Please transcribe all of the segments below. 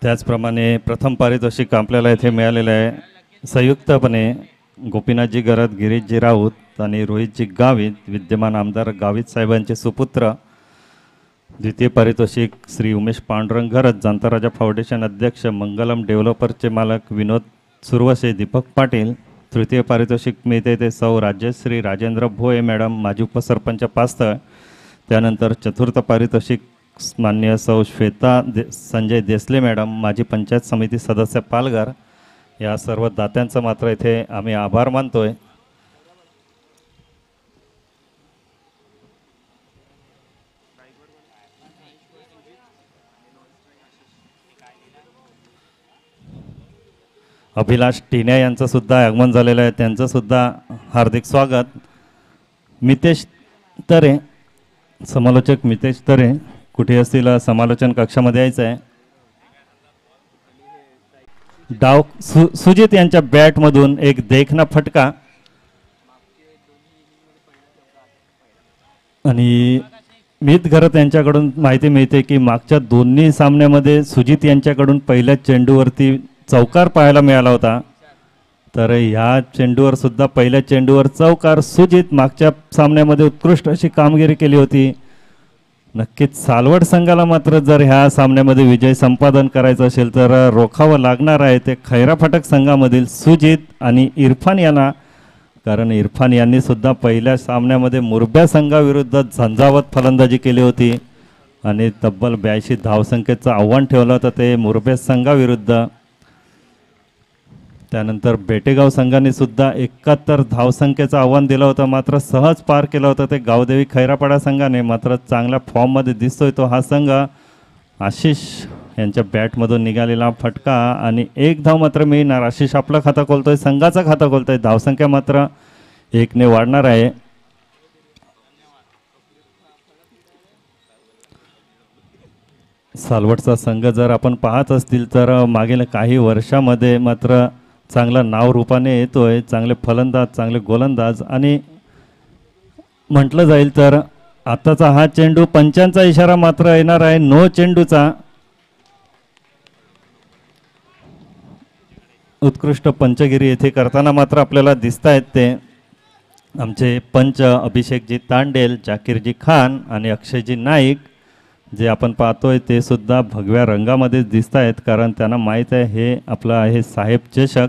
त्याचप्रमाणे प्रथम पारितोषिक आपल्याला इथे मिळालेलं आहे संयुक्तपणे गोपीनाथजी गरज, गिरीशजी राऊत आणि रोहितजी गावित, विद्यमान आमदार गावित साहेबांचे सुपुत्र. द्वितीय पारितोषिक श्री उमेश पांडुरंग गरज, जांताराजा फाउंडेशन अध्यक्ष, मंगलम डेव्हलपर्सचे मालक विनोद सुरवसे, दीपक पाटील. तृतीय पारितोषिक मिळते ते सौ राजश्री राजेंद्र भोये मॅडम, माजी उपसरपंच पास्तळ. त्यानंतर चतुर्थ पारितोषिक मान्य सौ श्वेता संजय देसले मॅडम, माजी पंचायत समिती सदस्य पालघर. या सर्व दात्यांचं मात्र इथे आम्ही आभार मानतोय. अभिलाष टिन्या यांचं सुद्धा आगमन झालेलं आहे, त्यांचं सुद्धा हार्दिक स्वागत. मितेश तरे, समालोचक मितेश तरे कुठे असतील समालोचन कक्षामध्ये यायचं आहे. डाव सुजित यांच्या बॅटमधून एक देखना फटका आणि मीत घरत यांच्याकडून माहिती मिळते की मागच्या दोन्ही सामन्यामध्ये सुजित यांच्याकडून पहिल्या चेंडूवरती चौकार पाहायला मिळाला होता. तर ह्या चेंडूवर सुद्धा पहिल्या चेंडूवर चौकार. सुजित मागच्या सामन्यामध्ये उत्कृष्ट अशी कामगिरी केली होती. नक्कीच सालवड संघाला मात्र जर ह्या सामन्यामध्ये विजय संपादन करायचा असेल तर रोखावं लागणार आहे ते खैरा फाटक संघामधील सुजित आणि इरफान यांना. कारण इरफान यांनी सुद्धा पहिल्या सामन्यामध्ये मुरब्या संघाविरुद्ध झंझावत फलंदाजी केली होती आणि तब्बल 82 धावसंख्येचं आव्हान ठेवलं होतं ते मुरब्या संघाविरुद्ध. त्यानंतर बेटेगाव संघाने सुद्धा 71 धावसंख्येचं आव्हान दिलं होतं, मात्र सहज पार केलं होतं ते गावदेवी खैरापाडा संघाने. मात्र चांगल्या फॉर्ममध्ये दिसतोय तो हा संघ. आशिष यांच्या बॅटमधून निघालेला फटका आणि एक धाव मात्र मिळणार. आशिष आपलं खातं खोलतोय, संघाचं खातं खोलतोय. धावसंख्या मात्र 1 ने वाढणार आहे. सालवडचा संघ जर आपण पाहत असतील तर मागील काही वर्षामध्ये मात्र चांगलं नाव रूपाने येतोय. चांगले फलंदाज, चांगले गोलंदाज आणि म्हटलं जाईल तर आताचा हा चेंडू पंचांचा इशारा मात्र येणार आहे, नो चेंडूचा. उत्कृष्ट पंचगिरी येथे करताना मात्र आपल्याला दिसत आहेत ते आमचे पंच अभिषेकजी तांडेल, जाकीरजी खान आणि अक्षयजी नाईक. जे आपण पाहतोय ते सुद्धा भगव्या रंगामध्ये दिसत आहेत कारण त्यांना माहीत आहे हे आपलं आहे साहेब चषक.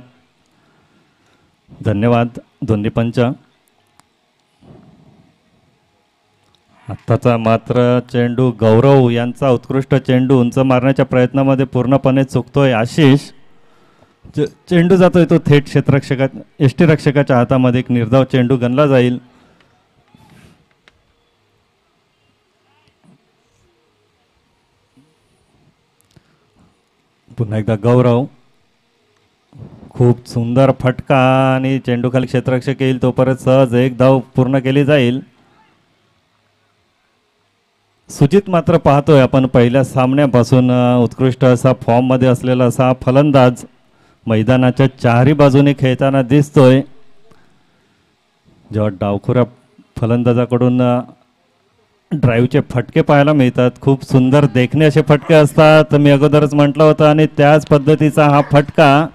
धन्यवाद दोन्ही पंच. आत्ताचा मात्र चेंडू गौरव यांचा उत्कृष्ट चेंडू उंच मारण्याच्या प्रयत्नामध्ये पूर्णपणे चुकतोय आशिष. चेंडू जातोय तो थेट यष्टीरक्षकाच्या हातामध्ये. एक निर्धाव चेंडू गणला जाईल. पुन्हा एकदा गौरव, खूप सुंदर फटका आणि चेंडू खाली क्षेत्ररक्षक येईल तोपर्यंत सहज एक धाव पूर्ण केली जाईल. सुजित मात्र पाहतोय आपण पहिल्या सामन्यापासून उत्कृष्ट असा फॉर्ममध्ये असलेला असा फलंदाज मैदानाच्या चारही बाजूने खेळताना दिसतोय. जेव्हा डावखुऱ्या फलंदाजाकडून ड्राईव्हचे फटके पाहायला मिळतात, खूप सुंदर देखणे असे फटके असतात, मी अगोदरच म्हटलं होतं. आणि त्याच पद्धतीचा हा फटका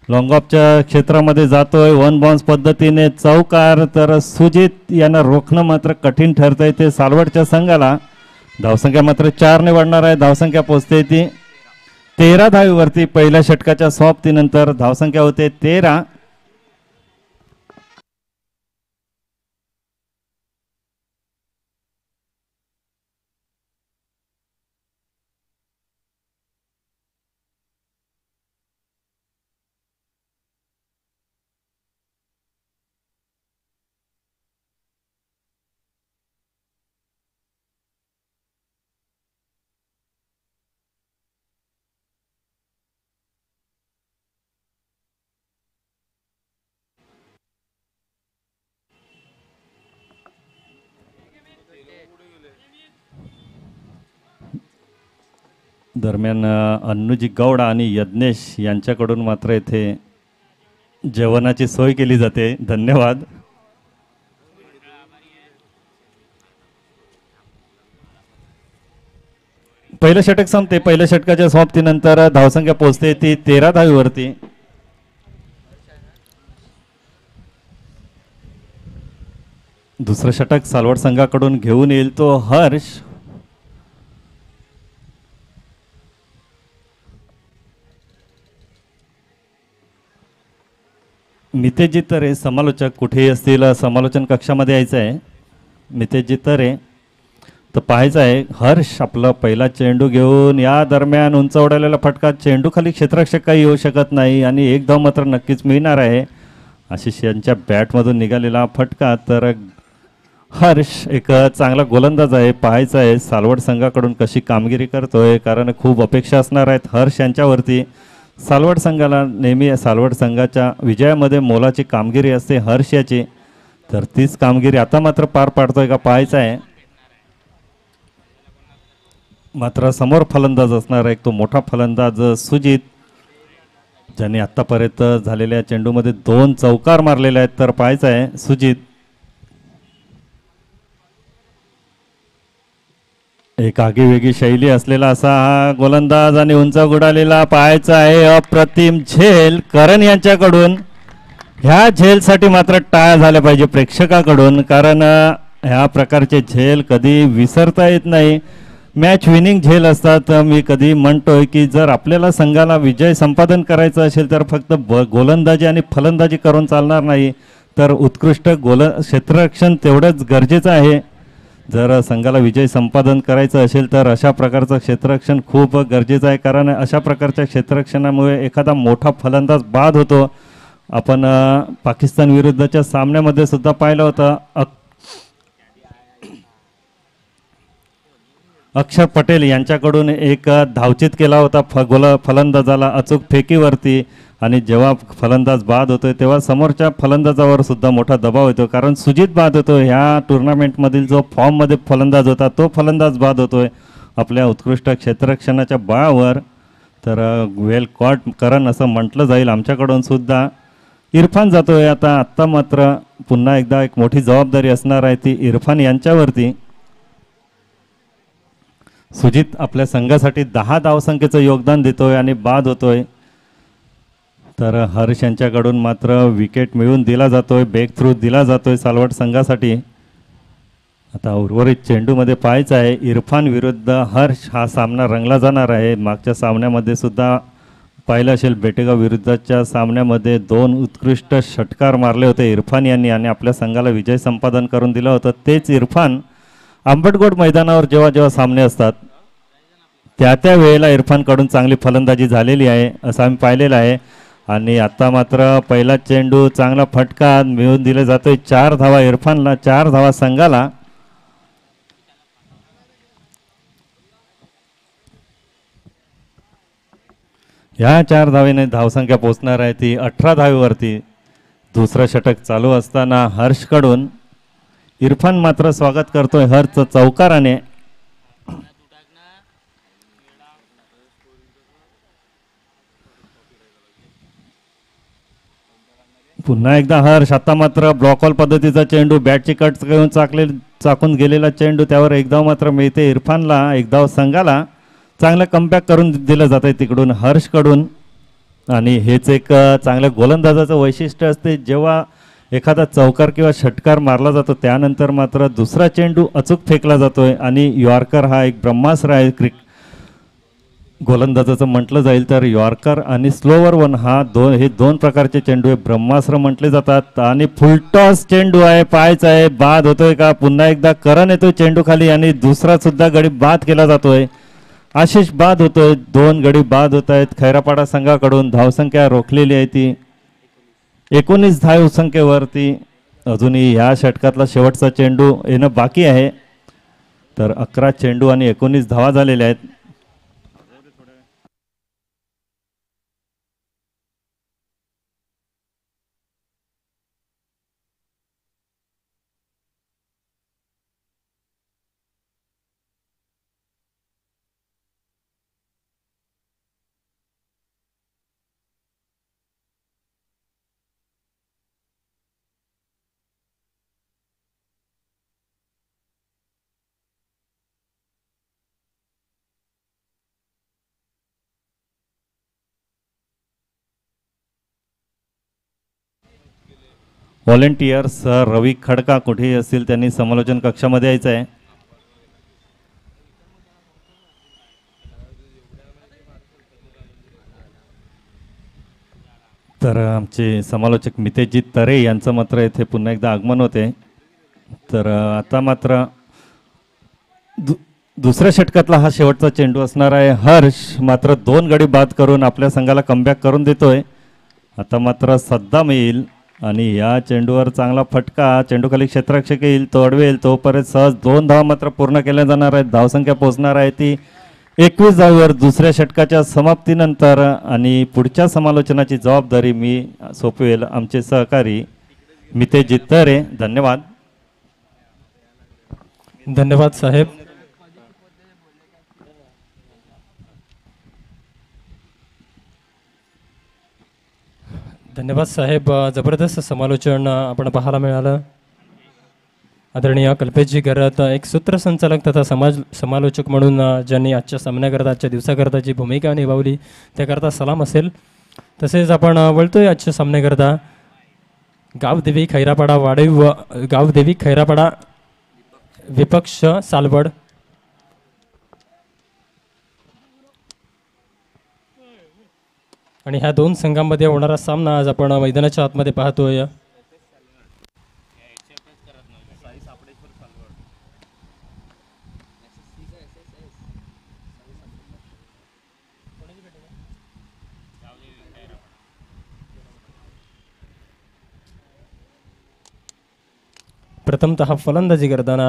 लॉंग ऑफच्या क्षेत्रामध्ये जातोय, वन बाउन्स पद्धतीने चौकार. तर सुजित यांना रोखणं मात्र कठीण ठरतंय ते सालवडच्या संघाला. धावसंख्या मात्र 4 ने वाढणार आहे. धावसंख्या पोहोचते ती 13 धावीवरती. पहिल्या षटकाच्या समाप्तीनंतर धावसंख्या होते 13. दरम्यान अन्नूजी गौड आणि यज्ञेश यांच्याकडून मात्र येथे जेवणाची सोय केली जाते. धन्यवाद. पहिलं षटक संपते. पहिल्या षटकाच्या समाप्तीनंतर धावसंख्या पोहोचते ती 13 धावीवरती. दुसरं षटक सालवड संघाकडून घेऊन येईल तो हर्ष. मितेशजी तरे समालोचक कुठेही असतील समालोचन कक्षामध्ये यायचं आहे. मितेशजी तरे तर पाहायचं आहे हर्ष आपला पहिला चेंडू घेऊन या दरम्यान उंच उडवलेला फटका, चेंडू खाली क्षेत्ररक्षक काही येऊ शकत नाही आणि एक धाव मात्र नक्कीच मिळणार आहे. आशिष यांच्या बॅटमधून निघालेला फटका. तर हर्ष एक चांगला गोलंदाज आहे. पाहायचं आहे सालवड संघाकडून कशी कामगिरी करतोय, कारण खूप अपेक्षा असणार आहेत हर्ष यांच्यावरती. सालवड संघाला नेहमी सालवड संघाच्या विजयामध्ये मोलाची कामगिरी असते हर्ष याची. तर तीच कामगिरी आता मात्र पार पाडतोय का पाहायचं आहे. मात्र समोर फलंदाज असणार आहे तो मोठा फलंदाज सुजित, ज्याने आत्तापर्यंत झालेल्या चेंडूमध्ये 2 चौकार मारलेले आहेत. तर पाहायचं आहे सुजित एक आगीवेगळी शैली असलेला असा हा गोलंदाज आणि उंच उडालेला पाहायचा आहे. अप्रतिम झेल करण यांच्याकडून. ह्या झेलसाठी मात्र टाळ्या झाल्या पाहिजे प्रेक्षकाकडून, कारण ह्या प्रकारचे झेल कधी विसरता येत नाही. मॅच विनिंग झेल असतात. मी कधी म्हणतोय की जर आपल्याला संघाला विजय संपादन करायचा असेल तर फक्त गोलंदाजी आणि फलंदाजी करून चालणार नाही, तर उत्कृष्ट क्षेत्ररक्षण तेवढंच गरजेचं आहे. जर संघाला विजय संपादन करायचं असेल तर अशा प्रकारचं क्षेत्ररक्षण खूप गरजेचं आहे, कारण अशा प्रकारच्या क्षेत्ररक्षणामुळे एखादा मोठा फलंदाज बाद होतो. आपण पाकिस्तान विरुद्धच्या सामन्यामध्ये सुद्धा पाहिलं होतं. अक्षर पटेल यांच्याकडून एक धावचित केला होता फलंदाजाला अचूक फेकीवरती, आणि जेव्हा फलंदाज बाद होतोय तेव्हा समोरच्या फलंदाजावर सुद्धा मोठा दबाव येतो, कारण सुजित बाद होतो. ह्या टुर्नामेंटमधील जो फॉर्ममध्ये फलंदाज होता तो फलंदाज बाद होतोय आपल्या उत्कृष्ट क्षेत्ररक्षणाच्या बळावर. तर वेल कॉट करण असं म्हटलं जाईल आमच्याकडून सुद्धा. इरफान जातोय आत्ता मात्र पुन्हा एकदा एक मोठी जबाबदारी असणार आहे ती इरफान यांच्यावरती. सुजित आपल्या संघासाठी 10 धावसंख्येचं योगदान देतोय आणि बाद होतोय. तर हर्ष यांच्याकडून मात्र विकेट मिळून दिला जातोय, बेक थ्रू दिला जातोय सालवड संघासाठी. आता उर्वरित चेंडूमध्ये पाहायचं आहे इरफान विरुद्ध हर्ष हा सामना रंगला जाणार आहे. मागच्या सामन्यामध्ये सुद्धा पाहिलं असेल बेटेगाव विरुद्धच्या सामन्यामध्ये 2 उत्कृष्ट षटकार मारले होते इरफान यांनी आणि आपल्या संघाला विजय संपादन करून दिलं होतं. तेच इरफान आंबटगोड मैदानावर जेव्हा जेव्हा सामने असतात त्या वेळेला इरफानकडून चांगली फलंदाजी झालेली आहे असं आम्ही पाहिलेलं आहे. आणि आता मात्र पहिला चेंडू चांगला फटका मिळून दिला जातोय. 4 धावा इरफानला, 4 धावा संघाला. ह्या 4 धावेने धावसंख्या पोहोचणार आहे ती 18 धावेवरती. दुसरं षटक चालू असताना हर्षकडून इरफान मात्र स्वागत करतोय हर्ष चौकाराने. पुन्हा एकदा हर्ष. आता मात्र ब्लॉकॉल पद्धतीचा चेंडू, बॅटची कट घेऊन चाकून गेलेला चेंडू, त्यावर एक धाव मात्र मिळते इरफानला. एक धाव संघाला. चांगलं कमबॅक करून दिलं जात आहे तिकडून हर्षकडून. आणि हेच एक चांगल्या गोलंदाजाचं वैशिष्ट्य असते, जेव्हा एखादा चौकार किंवा षटकार मारला जातो त्यानंतर मात्र दुसरा चेंडू अचूक फेकला जातोय. आणि यॉर्कर हा एक ब्रह्मास्त्र आहे गोलंदाजाचं म्हटलं जाईल तर. यॉर्कर आणि स्लोवर वन हे दोन प्रकारचे चेंडू हे ब्रह्मास्त्र म्हटले जातात. आणि फुलटॉस चेंडू आहे, पाहायचा आहे बाद होतोय का. पुन्हा एकदा करण येतोय चेंडू खाली आणि दुसरा सुद्धा गडी बाद केला जातोय. आशिष बाद होतोय. 2 गडी बाद होत आहेत खैरापाडा संघाकडून. धावसंख्या रोखलेली आहे ती 19 धावसंख्येवरती. अजूनही ह्या षटकातला शेवटचा चेंडू येणं बाकी आहे. तर 11 चेंडू आणि 19 धावा झालेल्या आहेत. व्हॉलेंटियर्स रवी खडका कुठेही असतील त्यांनी समालोचन कक्षामध्ये यायचं आहे. तर आमचे समालोचक मितेशजी तरे यांचं मात्र येथे पुन्हा एकदा आगमन होते. तर आता मात्र दुसऱ्या षटकातला हा शेवटचा चेंडू असणार आहे. हर्ष मात्र 2 गडी बाद करून आपल्या संघाला कमबॅक करून देतोय. आता मात्र सद्दाम येईल आणि या चेंडूवर चांगला फटका, चेंडूखाली क्षेत्ररक्षक येईल, तो अडवेल, तोपर्यंत सहज 2 धावा मात्र पूर्ण केल्या जाणार आहेत. धावसंख्या पोहोचणार आहे ती 21 धावेवर दुसऱ्या षटकाच्या समाप्तीनंतर. आणि पुढच्या समालोचनाची जबाबदारी मी सोपवेल आमचे सहकारी मितेशजी तरे. धन्यवाद. धन्यवाद साहेब. धन्यवाद साहेब. जबरदस्त समालोचन आपण पाहायला मिळालं. आदरणीय कल्पेशजी घरात एक सूत्रसंचालक तथा समालोचक म्हणून ज्यांनी आजच्या सामन्याकरता, आजच्या दिवसाकरता जी भूमिका निभावली त्याकरता सलाम असेल. तसेच आपण वळतोय आजच्या सामन्याकरता गावदेवी खैरापाडा वाढीव गावदेवी खैरापाडा विपक्ष सालवड. आणि ह्या 2 संघांमध्ये होणारा सामना आज आपण मैदानाच्या आतमध्ये पाहतोय. प्रथमतः फलंदाजी करताना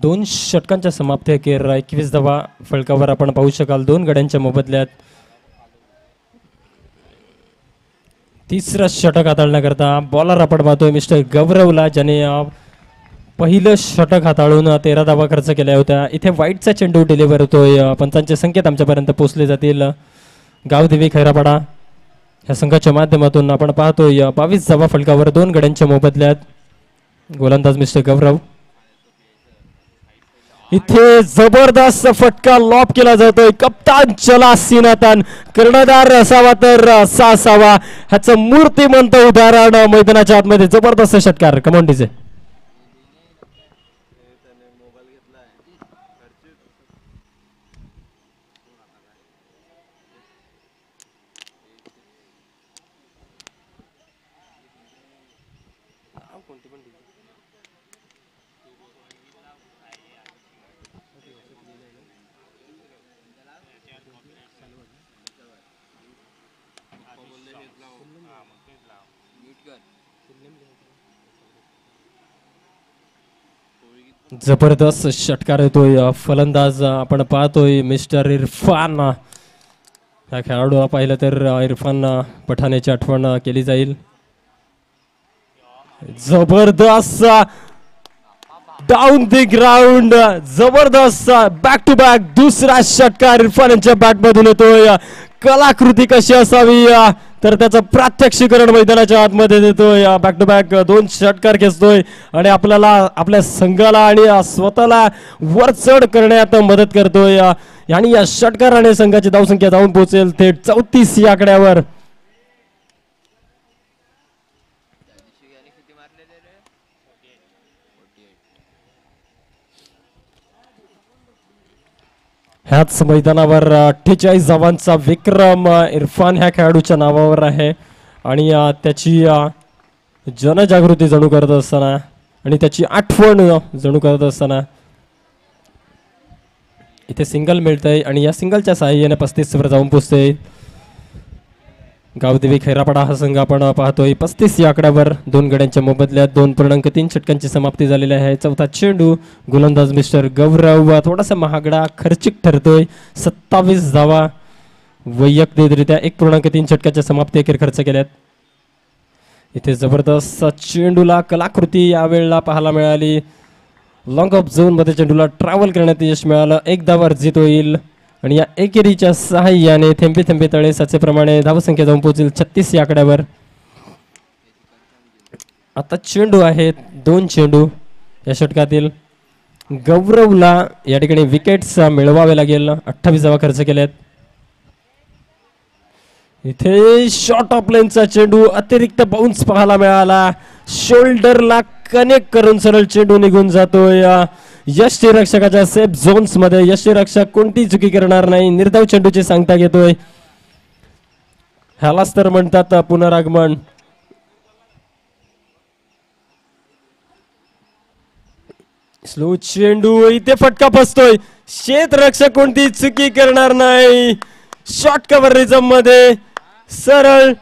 2 षटकांच्या समाप्ती अखेर 21 धावा फलकावर आपण पाहू शकाल 2 गड्यांच्या मोबदल्यात. तिसरा षटक हाताळण्याकरता बॉलर आपण पाहतोय मिस्टर गौरवला, ज्याने पहिलं षटक हाताळून 13 धावा खर्च केल्या होत्या. इथे वाईटचा चेंडू डिलिव्हर होतोय. पंचांचे संकेत आमच्यापर्यंत पोहोचले जातील. गावदेवी खैरापाडा ह्या संघाच्या माध्यमातून आपण पाहतोय 22 धावा फलकावर 2 गड्यांच्या मोबदल्यात. गोलंदाज मिस्टर गौरव. इथे जबरदस्त फटका लॉब केला जातोय. कप्तान चला सिनातन, कर्णधार असावा तर असा असावा, ह्याचं मूर्तिमंत उदाहरण मैदानाच्या आतमध्ये. जबरदस्त षटकार. Come on DJ. जबरदस्त षटकार येतोय. फलंदाज आपण पाहतोय मिस्टर इरफान. या खेळाडूला पाहिलं तर इरफान पठाण्याची आठवण केली जाईल. जबरदस्त डाऊन द ग्राउंड, जबरदस्त बॅक टू बॅक दुसरा षटकार इरफान यांच्या बॅट मधून येतोय. कलाकृती कशी असावी तर त्याचं प्रात्यक्षिकरण मैदानाच्या आतमध्ये देतोय. बॅक टू बॅक 2 षटकार खेचतोय आणि आपल्याला, आपल्या संघाला आणि स्वतःला वर चढ करण्यात मदत करतोय. आणि या षटकाराने संघाची धावसंख्या जाऊन पोहोचेल थेट 34 या आकड्यावर. ह्याच मैदानावर 48 धावांचा विक्रम इरफान ह्या खेळाडूच्या नावावर आहे. आणि त्याची जनजागृती जणू करत असताना आणि त्याची आठवण जणू करत असताना इथे सिंगल मिळतंय आणि या सिंगलच्या साहाय्याने 35 वर जाऊन पोहोचते. गावदेवी खैरापाडा हा संघ आपण पाहतोय 35 या आकड्यावर 2 गड्यांच्या मोबदल्यात 2.3 षटकांची समाप्ती झालेली आहे. चौथा चेंडू गोलंदाज मिस्टर गौरव थोडासा महागडा खर्चिक ठरतोय. 27 धावा वैयक्तिकरित्या 1.3 षटकाच्या समाप्ती अखेर खर्च केल्यात. इथे जबरदस्त चेंडूला कलाकृती यावेळेला पाहायला मिळाली. लॉंग ऑफ झोन मध्ये चेंडूला ट्रॅव्हल करण्यात यश मिळालं. 1 धाव अर्जित होईल आणि या एकेरीच्या सहाय्याने थेंबे थेंबे तळे साचेप्रमाणे धावसंख्या जाऊन पोहोचेल 36 या आकड्यावर. आता चेंडू आहेत 2 चेंडू या षटकातील. गौरवला या ठिकाणी विकेट्स मिळवावे लागेल. 28 धावा खर्च केल्यात. इथे शॉर्ट ऑफ लेनचा चेंडू अतिरिक्त बाउन्स पाहायला मिळाला. शोल्डरला कनेक्ट करून सरळ चेंडू निघून जातोय यष्टीरक्षकाच्या सेफ झोन्स मध्ये. यष्टीरक्षक कोणती चुकी करणार नाही. निर्धाव चेंडूची सांगता घेतोय. ह्यालाच तर म्हणतात पुनरागमन. स्लो चेंडू इथे फटका फसतोय. क्षेत्ररक्षक कोणती चुकी करणार नाही. शॉर्ट कव्हर रिझम मध्ये सरळ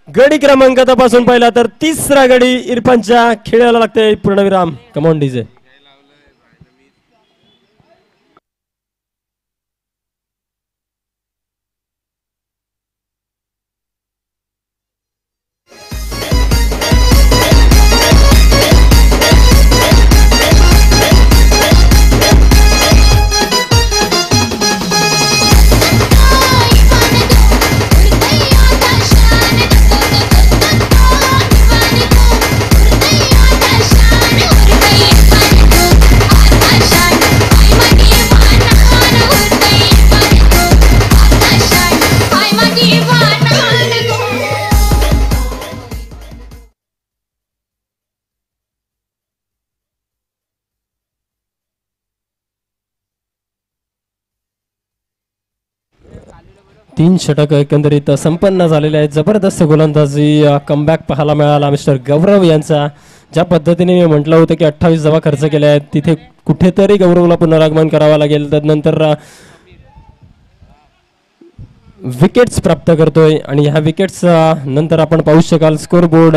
गडी क्रमांक तपासून पाहिला तर तिसरा गडी इरफानच्या खेळायला लागते. पूर्णविराम. Come on DJ. तीन षटक एकंदरीत संपन्न झालेले आहेत. जबरदस्त गोलंदाजी कमबॅक पाहायला मिळाला मिस्टर गौरव यांचा. ज्या पद्धतीने मी म्हटलं होतं की 28 धावा खर्च केल्या आहेत तिथे कुठेतरी गौरवला पुनरागमन करावं लागेल. त्यानंतर विकेट्स प्राप्त करतोय आणि ह्या विकेट्स नंतर आपण पाहू शकाल स्कोर बोर्ड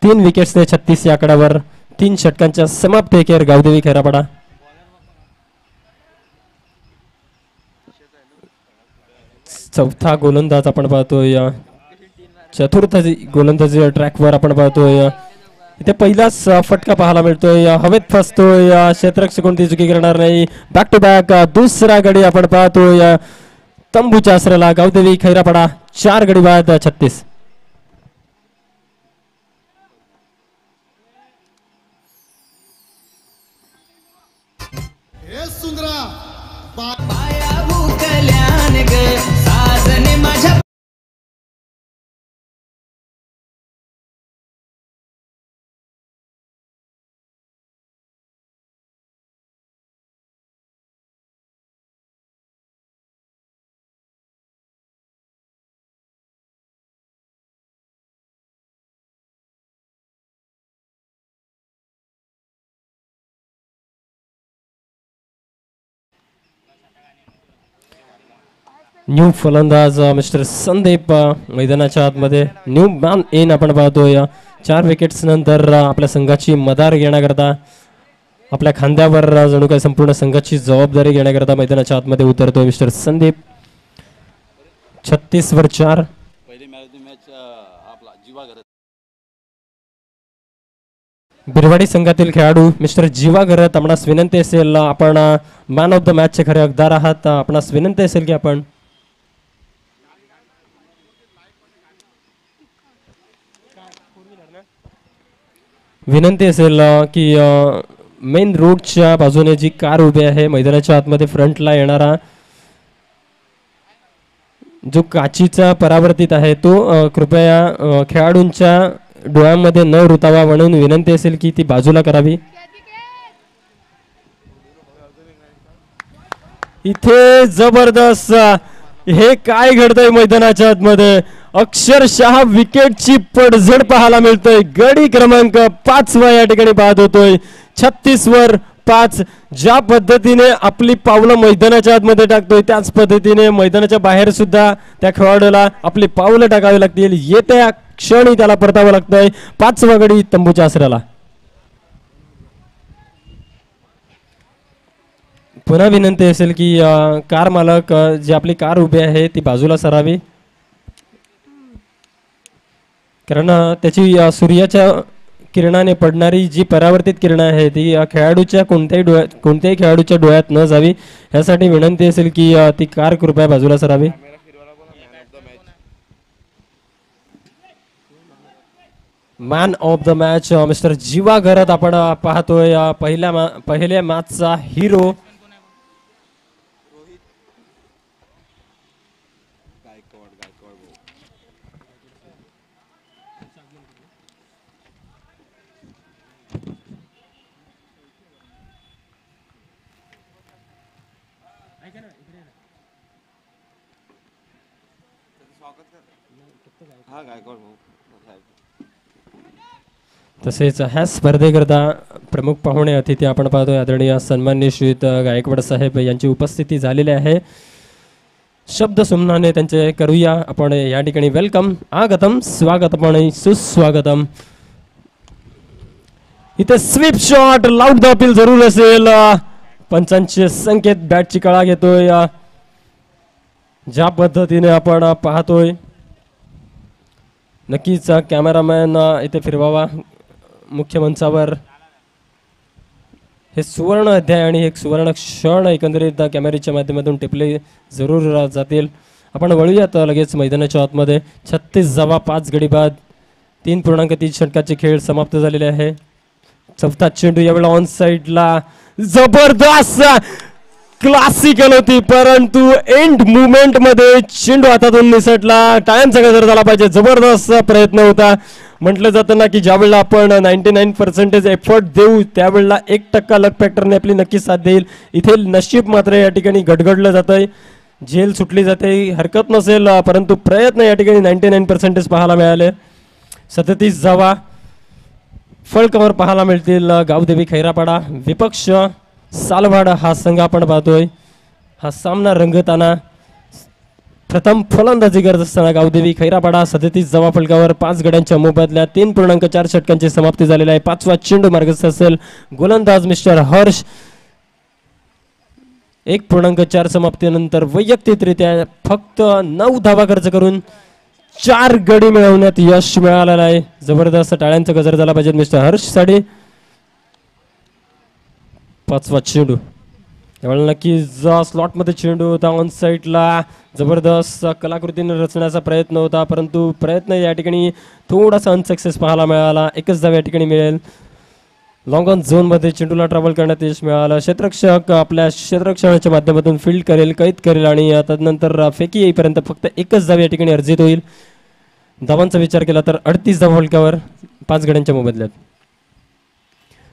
3 विकेट्सने 36 या आकड्यावर 3 षटकांच्या समाप्तीखेर गावदेवी खेरापाडा. चौथा गोलंदाज आपण पाहतोय. चतुर्थ गोलंदाजी ट्रॅकवर आपण पाहतोय. इथे पहिलाच फटका पाहायला मिळतोय. हवेत फसतोय. क्षेत्ररक्षक कोणती चुकी करणार नाही. बॅक टू बॅक दुसरा गडी आपण पाहतोय. तंबूच्या आसऱ्याला गावदेवी खैरापाडा 4 गडी बाद 36. न्यू फलंदाज मिस्टर संदीप मैदानाच्या आतमध्ये. न्यू मॅन इन आपण पाहतोय. 4 विकेट्स नंतर आपल्या संघाची मदार घेण्याकरता आपल्या खांद्यावर जणू काही संपूर्ण संघाची जबाबदारी घेण्याकरता मैदानाच्या आतमध्ये उतरतोय मिस्टर संदीप. 36 वर 4. बिरवाडी संघातील खेळाडू मिस्टर जीवा घरत आपणास विनंती असेल आपण मॅन ऑफ द मॅचचे खरे हकदार आहात. आपणास विनंती असेल की आपण विनंती असेल की मेन रोडच्या बाजूने जी कार उभी आहे मैदानाच्या आतमध्ये फ्रंटला येणारा जो काचीचा परावर्तित आहे तो कृपया खेळाडूंच्या डोळ्यांमध्ये न रुतावा म्हणून विनंती असेल की ती बाजूला करावी. इथे जबरदस्त हे काय घडतंय मैदानाच्या आतमध्ये. अक्षरशः विकेटची पडझड पाहायला मिळतोय. गडी क्रमांक 5 या ठिकाणी बाद होतोय. 36 वर 5. ज्या पद्धतीने आपली पावलं मैदानाच्या आतमध्ये टाकतोय त्याच पद्धतीने मैदानाच्या बाहेर सुद्धा त्या खेळाडूला आपली पावलं टाकावी लागतील. येत्या क्षणी त्याला परतावं लागतंय. 5वा गडी तंबूच्या आसऱ्याला. पुन्हा विनंती असेल की कार मालक जी आपली कार उभी आहे ती बाजूला सरावी कारण त्याची सूर्याच्या किरणाने पडणारी जी परावर्तित किरण आहे ती खेळाडूच्या कोणत्याही खेळाडूच्या डोळ्यात न जावी यासाठी विनंती असेल की ती कार कृपया बाजूला सरावी. Man of the match mister Jeeva Gharat आपण पाहतोय. पहिल्या मॅचचा हिरो तसेच ह्या स्पर्धेकरता प्रमुख पाहुणे अतिथी आपण पाहतोय आदरणीय सन्माननीय श्रीयुत गायकवाड साहेब यांची उपस्थिती झालेली आहे. शब्द सुमनाने त्यांचे करूया आपण या ठिकाणी. वेलकम, आगतम, स्वागतम आणि सुस्वागतम. इथे sweep shot, loud the appeal जरूर असेल. पंचांचे संकेत, बॅटची कळा घेतोय. ज्या पद्धतीने आपण पाहतोय नक्कीच कॅमेरामॅन इथे फिरवावा मुख्य मंचावर. हे सुवर्ण अध्याय आणि एक सुवर्ण क्षण एकंदरीत कॅमेऱ्याच्या माध्यमातून टिपले जरूर जातील. आपण वळूयात लगेच मैदानाच्या आतमध्ये. 36 धावा 5 गडी बाद 3.3 षटकाचे खेळ समाप्त झालेले आहे. चौथा चेंडू यावेळेला ऑन साइडला जबरदस्त क्लासिकल होती, परंतु एंड मुवमेंट मध्ये चेंडू हातातून निसटला. टाइमचा गजर झाला पाहिजे. जबरदस्त प्रयत्न होता. म्हटलं जातं ना की ज्यावेळेला आपण 99% एफर्ट देऊ त्यावेळेला 1% लक फॅक्टरने आपली नक्की साथ देईल. इथे नशीब मात्र या ठिकाणी गडगडलं जातंय, झेल सुटली जाते, हरकत नसेल, परंतु प्रयत्न या ठिकाणी 99% पाहायला मिळाले. 37 धावा फळकावर पाहायला मिळतील. गावदेवी खैरापाडा विपक्ष सालवाड हा संघ आपण पाहतोय. हा सामना रंगताना प्रथम फलंदाजी करत असताना गावदेवी खैरापाडा 37 धावा फलकावर 5 गड्यांच्या मोबदल्यात 3.4 षटकांची समाप्ती झालेली आहे. 5वा चेंडू मार्गस्थ असेल. गोलंदाज मिस्टर हर्ष 1.4 समाप्तीनंतर वैयक्तिकरित्या फक्त 9 धावा खर्च करून 4 गडी मिळवण्यात यश मिळालेलं आहे. जबरदस्त टाळ्यांचा गजर झाला पाहिजे मिस्टर हर्ष साठी. 5वा चेंडू त्यावेळेला नक्की स्लॉट मध्ये चेंडू होता. ऑन साइडला जबरदस्त कलाकृतीने रचण्याचा प्रयत्न होता, परंतु प्रयत्न या ठिकाणी थोडासा अनसक्सेस पाहायला मिळाला. 1च धाव या ठिकाणी मिळेल. लॉंग ऑन झोन मध्ये चेंडूला ट्रॅव्हल करण्यात यश मिळालं. क्षेत्ररक्षक आपल्या क्षेत्ररक्षणाच्या माध्यमातून फील्ड करेल, कैद करेल आणि त्यानंतर फेकी येईपर्यंत फक्त 1च धाव या ठिकाणी अर्जित होईल. धावांचा विचार केला तर 38 धावा फलकावर 5 गड्यांच्या मोबदल्यात.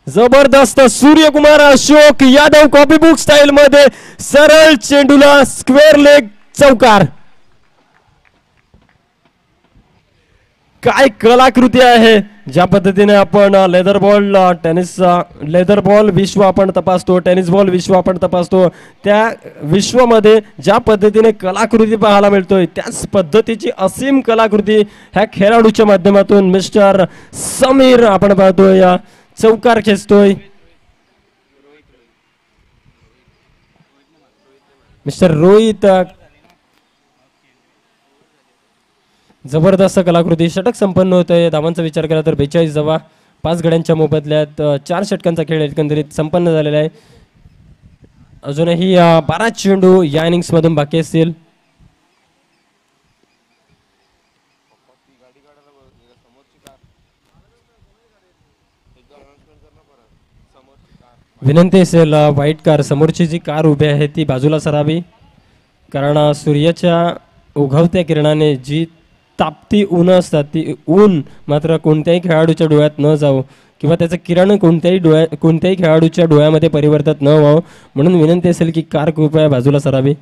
जबरदस्त Suryakumar Ashok Yadav copy book style मध्ये सरळ चेंडूला स्क्वेअर लेग चौकार. काय कलाकृती आहे. ज्या पद्धतीने आपण leather ball tennis leather ball विश्व आपण तपासतो, टेनिस बॉल विश्व आपण तपासतो, त्या विश्वामध्ये ज्या पद्धतीने कलाकृती पाहायला मिळतोय त्याच पद्धतीची असीम कलाकृती ह्या खेळाडूच्या माध्यमातून मिस्टर समीर आपण पाहतोय. चौकार खेचतोय मिस्टर रोहित. जबरदस्त कलाकृती. षटक संपन्न होत आहे. धावांचा विचार केला तर 42 धावा 5 गड्यांच्या मोबदल्यात 4 षटकांचा खेळ एकंदरीत संपन्न झालेला आहे. अजूनही 12 चेंडू या इनिंग्स मधून बाकी असतील. विनंती असेल व्हाईट कार समोरची जी कार उभी आहे ती बाजूला सरावी, कारण सूर्याच्या उगवत्या किरणाने जी तापती ऊन असतात ती ऊन मात्र कोणत्याही खेळाडूच्या डोळ्यात न जावं किंवा त्याचं किरण कोणत्याही खेळाडूच्या डोळ्यामध्ये परिवर्तित न व्हावं म्हणून विनंती असेल की कार कृपया बाजूला सरावी.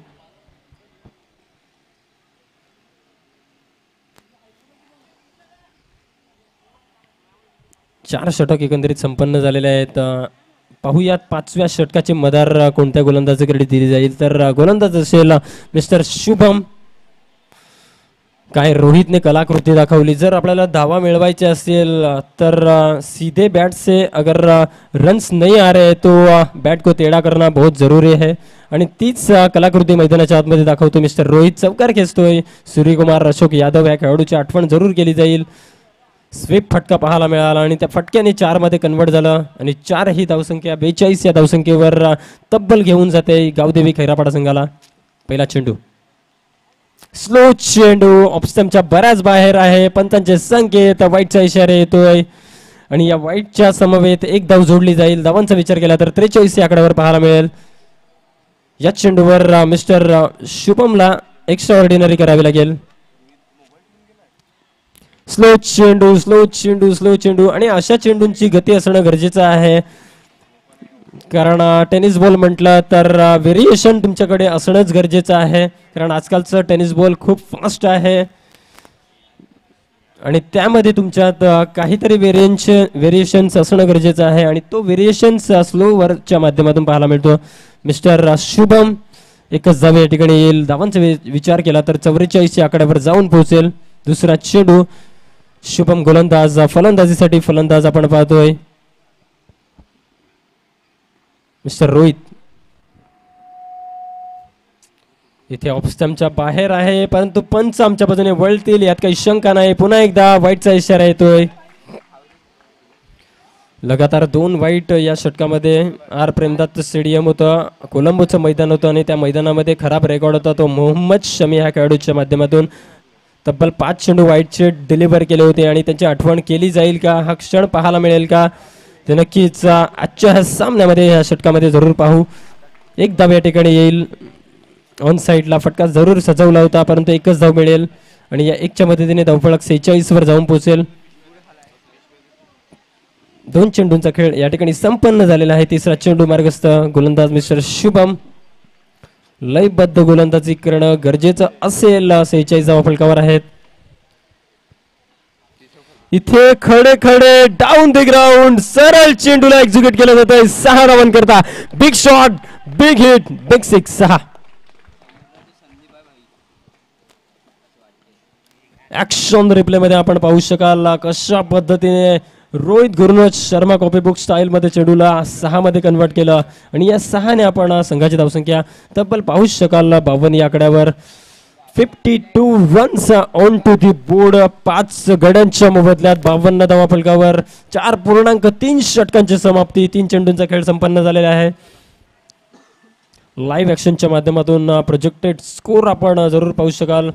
चार षटक एकंदरीत संपन्न झालेले आहेत. पाहूयात 5व्या षटकाची मदार कोणत्या गोलंदाजाकडे दिली जाईल. तर गोलंदाज असेल मिस्टर शुभम. काय रोहितने कलाकृती दाखवली. जर आपल्याला धावा मिळवायचे असेल तर सीधे बैट से अगर रन्स नहीं आ रहे तो बैट को टेढ़ा करना बहुत जरूरी है आणि तीच कलाकृती मैदानाच्या आतमध्ये दाखवतो मिस्टर रोहित. चौकार खेचतोय. सूर्यकुमार अशोक यादव या खेळाडूची आठवण जरूर केली जाईल. स्वीप फटका पाहायला मिळाला आणि त्या फटक्याने 4 मध्ये कन्वर्ट झालं आणि 4 ही धावसंख्या 42 या धावसंख्येवर तब्बल घेऊन जाते गावदेवी खैरापाडा संघाला. पहिला चेंडू स्लो चेंडू ऑफस्टंपच्या बऱ्याच बाहेर आहे. पंचांचे संकेत वाईटचा इशारा येतोय आणि या वाईटच्या समवेत एक धाव जोडली जाईल. धावांचा विचार केला तर 43 या आकड्यावर पाहायला मिळेल. या चेंडूवर मिस्टर शुभमला एक्स्ट्रा ऑर्डिनरी करावी लागेल. स्लो चेंडू स्लो चेंडू स्लो चेंडू आणि अशा चेंडूंची गती असणं गरजेचं आहे, कारण टेनिस बॉल म्हटलं तर व्हेरिएशन तुमच्याकडे असणंच गरजेचं आहे, कारण आजकालचं टेनिस बॉल खूप फास्ट आहे आणि त्यामध्ये तुमच्यात काहीतरी व्हेरिएशन्स असणं गरजेचं आहे आणि तो व्हेरिएशन्स स्लोवरच्या माध्यमातून पाहायला मिळतो. मिस्टर शुभम एकच धाव या ठिकाणी येईल. धावांचा विचार केला तर 44 या आकड्यावर जाऊन पोहोचेल. दुसरा चेंडू शुभम गोलंदाज, फलंदाजीसाठी फलंदाज आपण पाहतोय मिस्टर रोहित. इथे ऑफ स्टंपच्या बाहेर आहे, परंतु पंच आमच्या बाजूने वळतील यात काही शंका नाही. पुन्हा एकदा वाईटचा इशारा येतोय. लगातार 2 वाईट या षटकामध्ये. आर प्रेमदत्त स्टेडियम होतं, कोलंबोचं मैदान होतं आणि त्या मैदानामध्ये खराब रेकॉर्ड होता तो मोहम्मद शमी ह्या खेळाडूच्या माध्यमातून. तब्बल 5 चेंडू वाईटचे डिलिव्हर केले होते आणि त्यांची आठवण केली जाईल का, हा क्षण पाहायला मिळेल का, ते नक्कीच आजच्या ह्या सामन्यामध्ये या षटकामध्ये जरूर पाहू. एक धाव या ठिकाणी येईल. ऑन साईडला फटका जरूर सजवला होता, परंतु एकच धाव मिळेल आणि या एकच्या मदतीने धावफलक 46 वर जाऊन पोहोचेल. 2 चेंडूंचा खेळ या ठिकाणी संपन्न झालेला आहे. तिसरा चेंडू मार्गस्थ. गोलंदाज मिस्टर शुभम लयबद्ध गोलंदाजी करणं गरजेचं असेल. 46 धावा फलकावर आहेत. इथे खडे खडे डाऊन द ग्राउंड सरळ चेंडूला एक्झिक्यूट केलं जात आहे. 6 धावां करता. Big shot, big hit, big six. 6 action replay मध्ये आपण पाहू शकाल कशा पद्धतीने रोहित गुरुनज शर्मा कॉपी बुक स्टाईल मध्ये चेंडूला 6 मध्ये कन्वर्ट केलं आणि या 6 ने आपण संघाची धावसंख्या तब्बल पाहू शकाल 52 या आकड्यावर. 52 runs on to the board. 5 गड्यांच्या मोबदल्यात 52 धावा फलकावर. 4.3 षटकांची समाप्ती. 3 चेंडूंचा खेळ संपन्न झालेला आहे. लाईव्ह ऍक्शनच्या माध्यमातून प्रोजेक्टेड स्कोर आपण जरूर पाहू शकाल.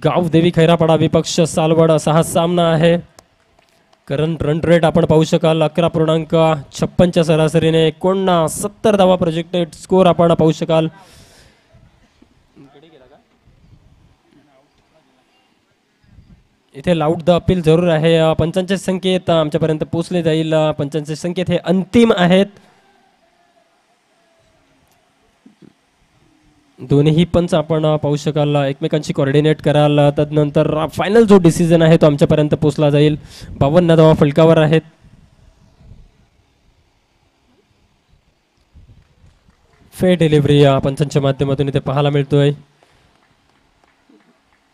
गावदेवी खैरापाडा विपक्ष सालवड असा हा सामना आहे. करंट रन रेट आपण पाहू शकाल 11.56 सरासरीने. 69 धावा प्रोजेक्टेड स्कोर आपण पाहू शकाल. इथे लाऊड द अपील जरूर आहे. पंचांचे संकेत आमच्यापर्यंत पोहोचले जाईल. पंचांचे संकेत हे अंतिम आहेत. दोन्ही पंच आपण पाहू शकाल एकमेकांशी कोऑर्डिनेट कराल. तदनंतर फायनल जो डिसिजन आहे तो आमच्यापर्यंत पोहोचला जाईल. 52 धावा फलकावर आहेत. फेअर डिलिव्हरी पंचांच्या माध्यमातून इथे पाहायला मिळतोय.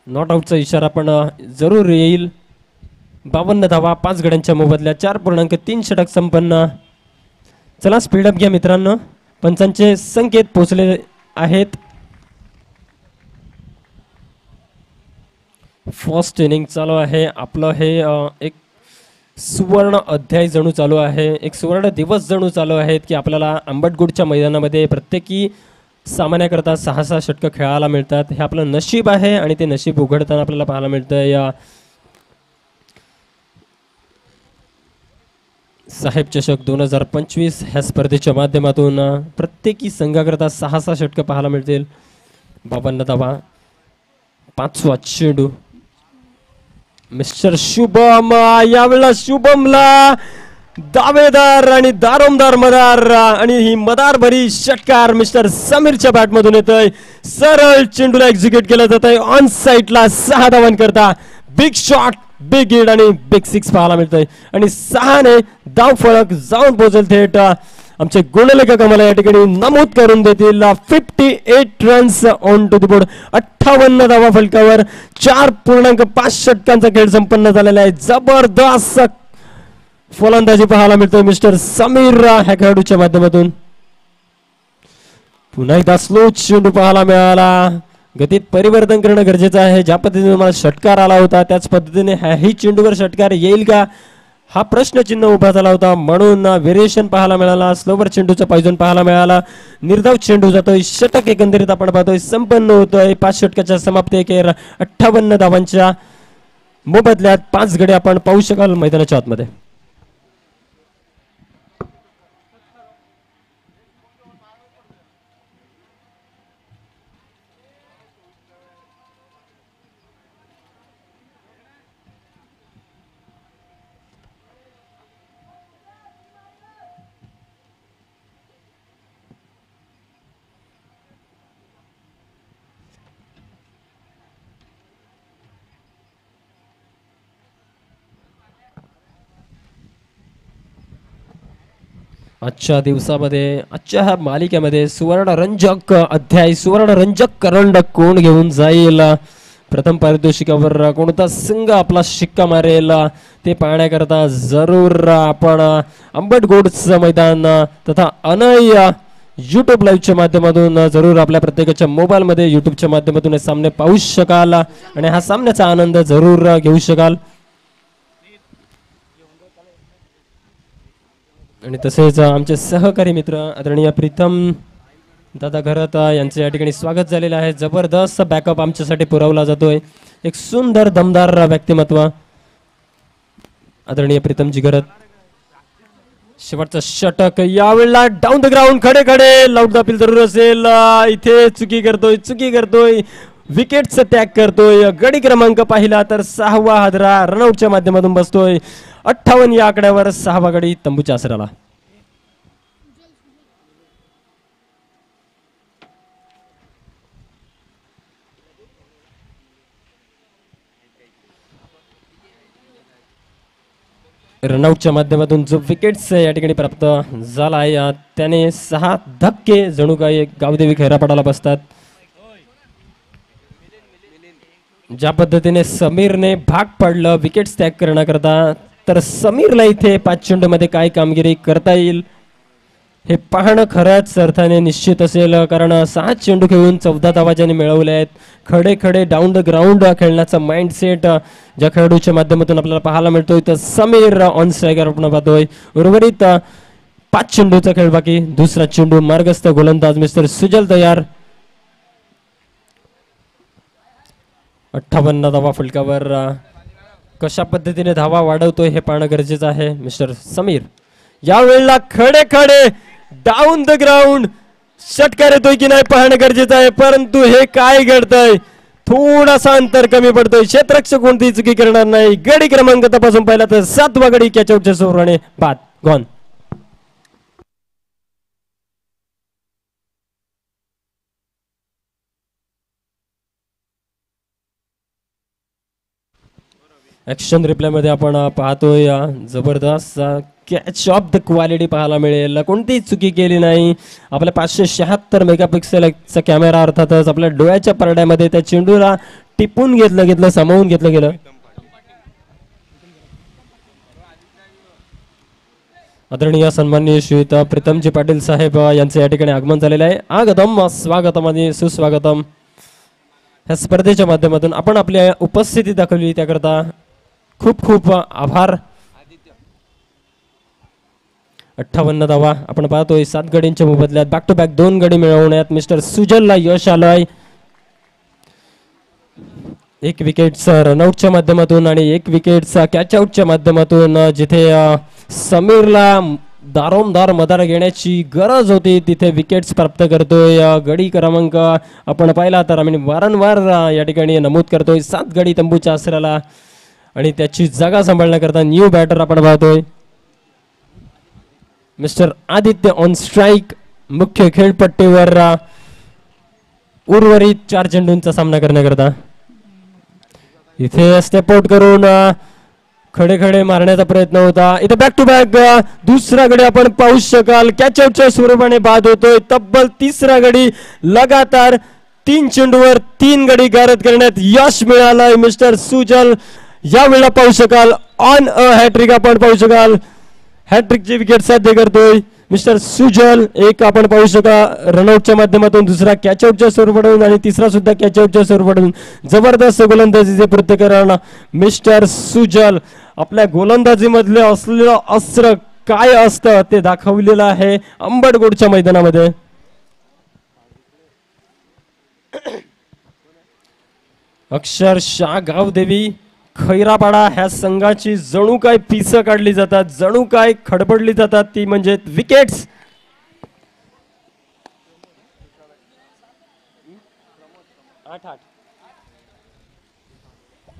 नॉट आउटचा इशारा पण जरूर येईल. 52 धावा 5 गड्यांच्या मोबदल्यात. 4.3 षटक संपन्न. चला स्पीडअप घ्या मित्रांनो. पंचांचे संकेत पोहोचले आहेत. फर्स्ट इनिंग चालू आहे आपलं. हे एक सुवर्ण अध्याय जणू चालू आहे. एक सुवर्ण दिवस जणू चालू आहेत की आपल्याला आंबटगुडच्या मैदानामध्ये प्रत्येकी सामन्याकरता 6-6 षटकं खेळायला मिळतात. हे आपलं नशीब आहे आणि ते नशीब उघडताना आपल्याला पाहायला मिळतं. या साहेब चषक 2025 ह्या स्पर्धेच्या माध्यमातून प्रत्येकी संघाकरता 6-6 षटकं पाहायला मिळतील. 52 धावा. 5वा चेंडू मिस्टर शुभम. यावेळेला शुभमला दावेदार आणि दारोमदार मदार आणि ही मदार भरी षटकार मिस्टर समीरच्या बॅटमधून येतोय. सरळ चेंडूला एक्झिक्यूट केलं जात आहे. ऑन साईडला 6 धावां करता. बिग शॉट, बिग हिट आणि बिग सिक्स पाहायला मिळतंय आणि 6 ने धाव फलक जाऊन पोहोचेल थेट. आमचे गुणलेखक आम्हाला या ठिकाणी नमूद करून देतील 58 runs on to the board. 58 धावा फलकावर. 4.5 षटकांचा खेळ संपन्न झालेला आहे. जबरदस्त फलंदाजी पाहायला मिळतोय मिस्टर समीर ह्या खेळाडूच्या माध्यमातून. पुन्हा एकदा स्लो चेंडू पाहायला मिळाला. गतीत परिवर्तन करणं गरजेचं आहे. ज्या पद्धतीने मला षटकार आला होता त्याच पद्धतीने ह्याही चेंडूवर षटकार येईल का हा प्रश्नचिन्ह उभा झाला होता. म्हणून व्हेरिएशन पाहायला मिळाला. स्लोवर चेंडूचा पायजन पाहायला मिळाला. निर्धाव चेंडू जातोय. षटक एकंदरीत आपण पाहतोय संपन्न होतोय. 5 षटकाच्या समाप्ती एकेर 58 धावांच्या मोबदल्यात 5 गडे आपण पाहू शकाल मैदानाच्या आतमध्ये. आजच्या दिवसामध्ये आजच्या ह्या मालिकेमध्ये सुवर्णरंजक अध्याय सुवर्णरंजक करंडक कोण घेऊन जाईल, प्रथम पारितोषिकावर कोणता संघ आपला शिक्का मारेल ते पाहण्याकरता जरूर आपण अंबटगोडचं मैदान तथा अनय यूट्यूब लाईव्हच्या माध्यमातून जरूर आपल्या प्रत्येकाच्या मोबाईलमध्ये यूट्यूबच्या माध्यमातून हे सामने पाहू शकाल आणि हा सामन्याचा आनंद जरूर घेऊ शकाल. आणि तसेच आमचे सहकारी मित्र आदरणीय प्रीतम दादा घरत यांचे या ठिकाणी स्वागत झालेलं आहे. जबरदस्त बॅकअप आमच्यासाठी पुरवला जातोय. एक सुंदर दमदार व्यक्तिमत्व आदरणीय प्रीतमजी घरत. शेवटचा षटक यावेळेला डाऊन द ग्राउंड खडे खडे लाऊड अपील जरूर असेल. इथे चुकी करतोय विकेटचा त्याग करतोय. गडी क्रमांक पाहिला तर 6वा हादरा रनआउटच्या माध्यमातून बसतोय. 58 या आकड्यावर 6वा गडी तंबूच्या आसराला. रनआउटच्या माध्यमातून जो विकेट्स या ठिकाणी प्राप्त झाला आहे त्याने 6 धक्के जणू काही गावदेवी खैरापाडाला बसतात. ज्या पद्धतीने समीरने भाग पडलं विकेट्स त्याग करण्याकरता, तर समीरला इथे 5 चेंडूमध्ये काय कामगिरी करता येईल हे पाहणं खरंच अर्थाने निश्चित असेल. कारण 6 चेंडू खेळून 14 धावा ज्याने मिळवल्या आहेत. खडे खडे डाऊन द ग्राउंड खेळण्याचा माइंडसेट ज्या खेळाडूच्या माध्यमातून आपल्याला पाहायला मिळतोय, तर समीर ऑन स्ट्रायकर आपण पाहतोय. उर्वरित 5 चेंडूचा खेळ बाकी. दुसरा चेंडू मार्गस्थ गोलंदाज मिस्टर सुजल तयार. 58 धावा फलकावर कशा पद्धतीने धावा वाढवतोय हे पाहणं गरजेचं आहे. मिस्टर समीर यावेळेला खडे खडे डाऊन द ग्राउंड षटकार येतोय की नाही पाहणं गरजेचं आहे. परंतु हे काय घडतंय, थोडासा अंतर कमी पडतोय. क्षेत्ररक्षक कोणतीही चुकी करणार नाही. गडी क्रमांक तपासून पाहिला तर 7वा गडी कॅचआउटच्या सोराने बाद गॉन. ॲक्शन रिप्ले मध्ये आपण पाहतोय जबरदस्त कॅच ऑफ द क्वालिटी पाहायला मिळेल. कोणतीही चुकी केली नाही. आपल्या 576 मेगापिक्सेलचा कॅमेरा अर्थातच आपल्या डोळ्याच्या परड्यामध्ये त्या चेंडूला टिपून घेतलं सामावून घेतलं गेलं. आदरणीय सन्माननीय श्रीयुत प्रीतमजी पाटील साहेब यांचे या ठिकाणी आगमन झालेलं आहे. आगतम स्वागतम आणि सुस्वागतम. ह्या स्पर्धेच्या माध्यमातून आपण आपल्या उपस्थिती दाखवली त्याकरता खूप खूप आभार. 58 धावा आपण पाहतोय. 7 गडींच्या मोबदल्यात बॅक टू बॅक 2 गडी मिळवण्यात मिस्टर सुजलला यश आलंय. 1 विकेटचा रनआउटच्या माध्यमातून आणि 1 विकेटचा कॅचआउटच्या माध्यमातून जिथे समीरला दारोमदार मदार घेण्याची गरज होती तिथे विकेट्स प्राप्त करतोय. गडी क्रमांक आपण पाहिला तर आम्ही वारंवार या ठिकाणी नमूद करतोय 7 गडी तंबूच्या आसराला आणि त्याची जागा सांभाळण्याकरता न्यू बॅटर आपण पाहतोय मिस्टर आदित्य ऑन स्ट्राईक. मुख्य खेळपट्टीवर उर्वरित 4 चेंडूंचा सामना करण्याकरता इथे स्टेप आउट करून खडे खडे मारण्याचा प्रयत्न होता. इथे बॅक टू बॅक दुसरा गडी आपण पाहू शकाल कॅचआउटच्या स्वरूपाने बाद होतोय. तब्बल 3रा गडी लगातार 3 चेंडूवर 3 गडी गारद करण्यात यश मिळालंय मिस्टर सुजल. यावेळेला पाहू शकाल ऑन अ हॅट्रिक आपण पाहू शकाल. हॅट्रिकची विकेट साध्य करतोय मिस्टर सुजल. एक आपण पाहू शका रनआउटच्या माध्यमातून, दुसरा कॅचआउटच्या स्वरूपातून आणि तिसरा सुद्धा कॅचआउटच्या स्वरूपातून जबरदस्त गोलंदाजीचे प्रत्येकरण मिस्टर सुजल. आपल्या गोलंदाजीमधले असलेलं अस्त्र काय असतं ते दाखवलेलं आहे अंबटगोडच्या मैदानामध्ये. अक्षरशः गावदेवी खैरापाडा ह्या संघाची जणू काय पिसं काढली जातात, जणू काय खडबडली जातात ती म्हणजे विकेट्स.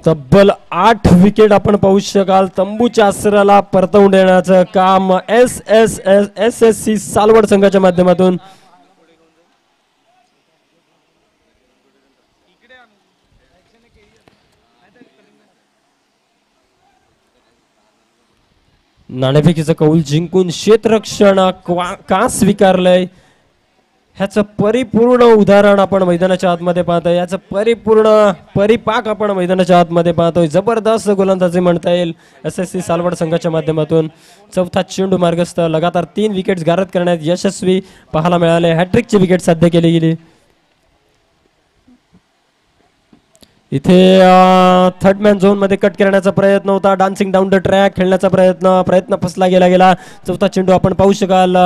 तब्बल 8 विकेट आपण पाहू शकाल. तंबूच्या आसराला परतवून देण्याचं काम SSC सालवड संघाच्या माध्यमातून. नाणेफेकीचं कौल जिंकून क्षेत्ररक्षण का स्वीकारलंय ह्याचं परिपूर्ण उदाहरण आपण मैदानाच्या आतमध्ये पाहतोय. याचं परिपूर्ण परिपाक आपण मैदानाच्या आतमध्ये पाहतोय. जबरदस्त गोलंदाजी म्हणता येईल SSC सालवड संघाच्या माध्यमातून. चौथा चेंडू मार्गस्थ, लगातार 3 विकेट्स गारद करण्यात यशस्वी पाहायला मिळाले. हॅट्रिकची विकेट साध्य केली गेली. इथे थर्ड मॅन झोन मध्ये कट करण्याचा प्रयत्न होता. डान्सिंग डाऊन द ट्रॅक खेळण्याचा प्रयत्न फसला गेला. चौथा चेंडू आपण पाहू शकाल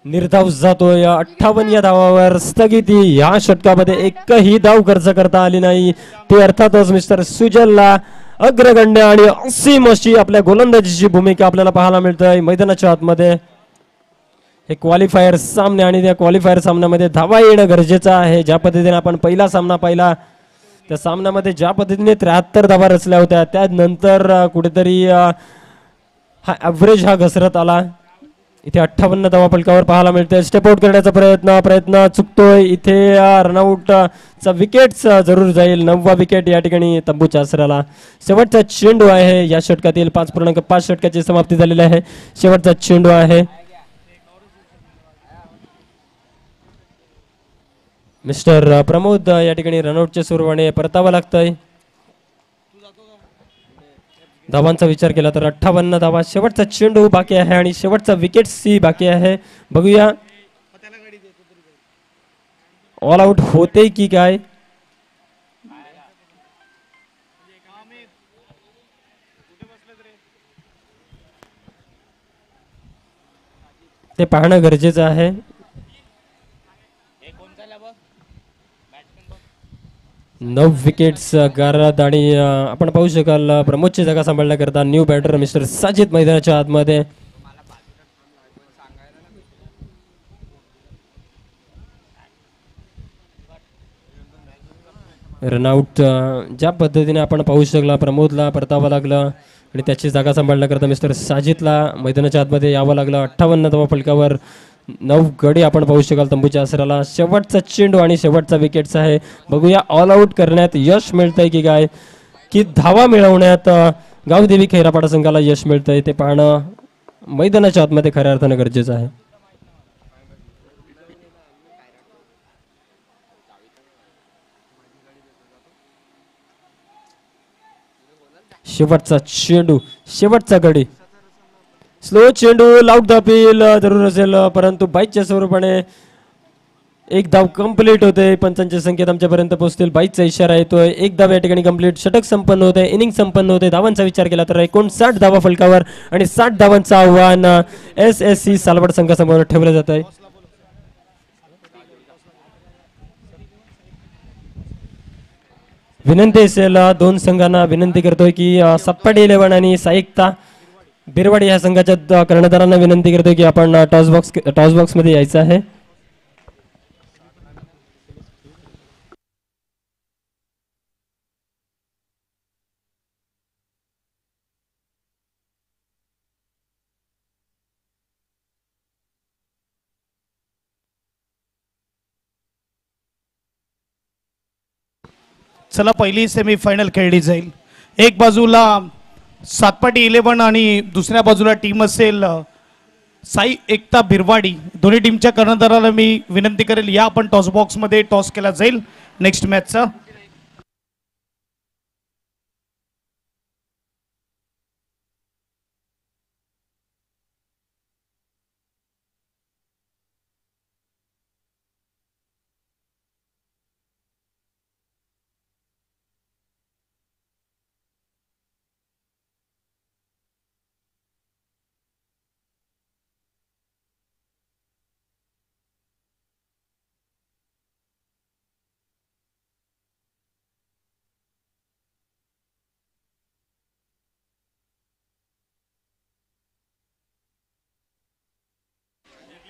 निर्धाव जातोय. 58 या धावावर स्थगिती. या षटकामध्ये एकही धाव खर्च करता आली नाही. ते अर्थातच मिस्टर सुजलला अग्रगण्य आणि असीम अशी आपल्या गोलंदाजीची भूमिका आपल्याला पाहायला मिळते मैदानाच्या आतमध्ये. हे क्वालिफायर सामने आणि त्या क्वालिफायर सामन्यामध्ये धावा येणं गरजेचं आहे. ज्या पद्धतीने आपण पहिला सामना पाहिला त्या सामन्यामध्ये ज्या पद्धतीने 73 धावा रचल्या होत्या त्यानंतर कुठेतरी हा ॲव्हरेज हा घसरत आला. इथे 58 धावा फलकावर पाहायला मिळते. स्टेप आउट करण्याचा प्रयत्न चुकतोय. इथे रनआउटचा विकेट जरूर जाईल. 9वा विकेट या ठिकाणी तंबूच्या आसराला. शेवटचा चेंडू आहे या षटकातील. 5.5 षटकाची समाप्ती झालेली आहे. शेवटचा चेंडू आहे. मिस्टर प्रमोद या ठिकाणी रनआउटच्या सुरुवाने परतावं लागतंय. धावांचा विचार केला तर 58 धावा. शेवटचा चेंडू बाकी आहे आणि शेवटचा विकेट सी बाकी आहे. बघूया ऑल आउट होते की काय. ते पाहणं गरजेचं आहे. 9 विकेट्स गारद आणि आपण पाहू शकाल प्रमोदची जागा सांभाळण्याकरता न्यू बॅटर मिस्टर साजिद मैदानाच्या आतमध्ये. रनआउट ज्या पद्धतीने आपण पाहू शकला प्रमोदला परतावं लागलं आणि त्याची जागा सांभाळण्याकरता मिस्टर साजिदला मैदानाच्या आतमध्ये यावं लागलं. 58 धावा फलकावर 9 गडी आपण पाहू शकाल तंबूच्या आसराला. शेवटचा चेंडू आणि शेवटचा विकेट्स आहे. बघूया ऑल आउट करण्यात यश मिळतंय की काय, की धावा मिळवण्यात गावदेवी खैरापाडा संघाला यश मिळतंय ते पाहणं मैदानाच्या आतमध्ये खऱ्या अर्थानं गरजेचं आहे. शेवटचा चेंडू, शेवटचा गडी, स्लो चेंडू, लाऊट द अपील जरूर असेल परंतु बाईकच्या स्वरूपाने एक धाव कंप्लीट होते. पंचांचे संकेत आमच्यापर्यंत पोहोचतील. बाईकचा इशारा येतोय. एक धाव या ठिकाणी कंप्लीट. षटक संपन्न होते. इनिंग संपन्न होते. धावांचा विचार केला तर 59 धावा फलकावर आणि 60 धावांचं आव्हान SSC सालवड संघासमोर ठेवलं जात आहे. विनंती असेल दोन संघांना विनंती करतोय की सप्पाडी 11 आणि साईकता बिरवाडी या संघाच्या कर्णधारांना विनंती करतोय की आपण टॉस बॉक्स मध्ये यायचं आहे. चला पहिली सेमीफायनल खेळली जाईल. एक बाजूला सातपाटी 11 आणि दुसऱ्या बाजूला टीम असेल साई एकता बिरवाडी. दोन्ही टीमच्या कर्णधाराला मी विनंती करेल या आपण टॉस बॉक्स मध्ये टॉस केला जाईल नेक्स्ट मॅचचा.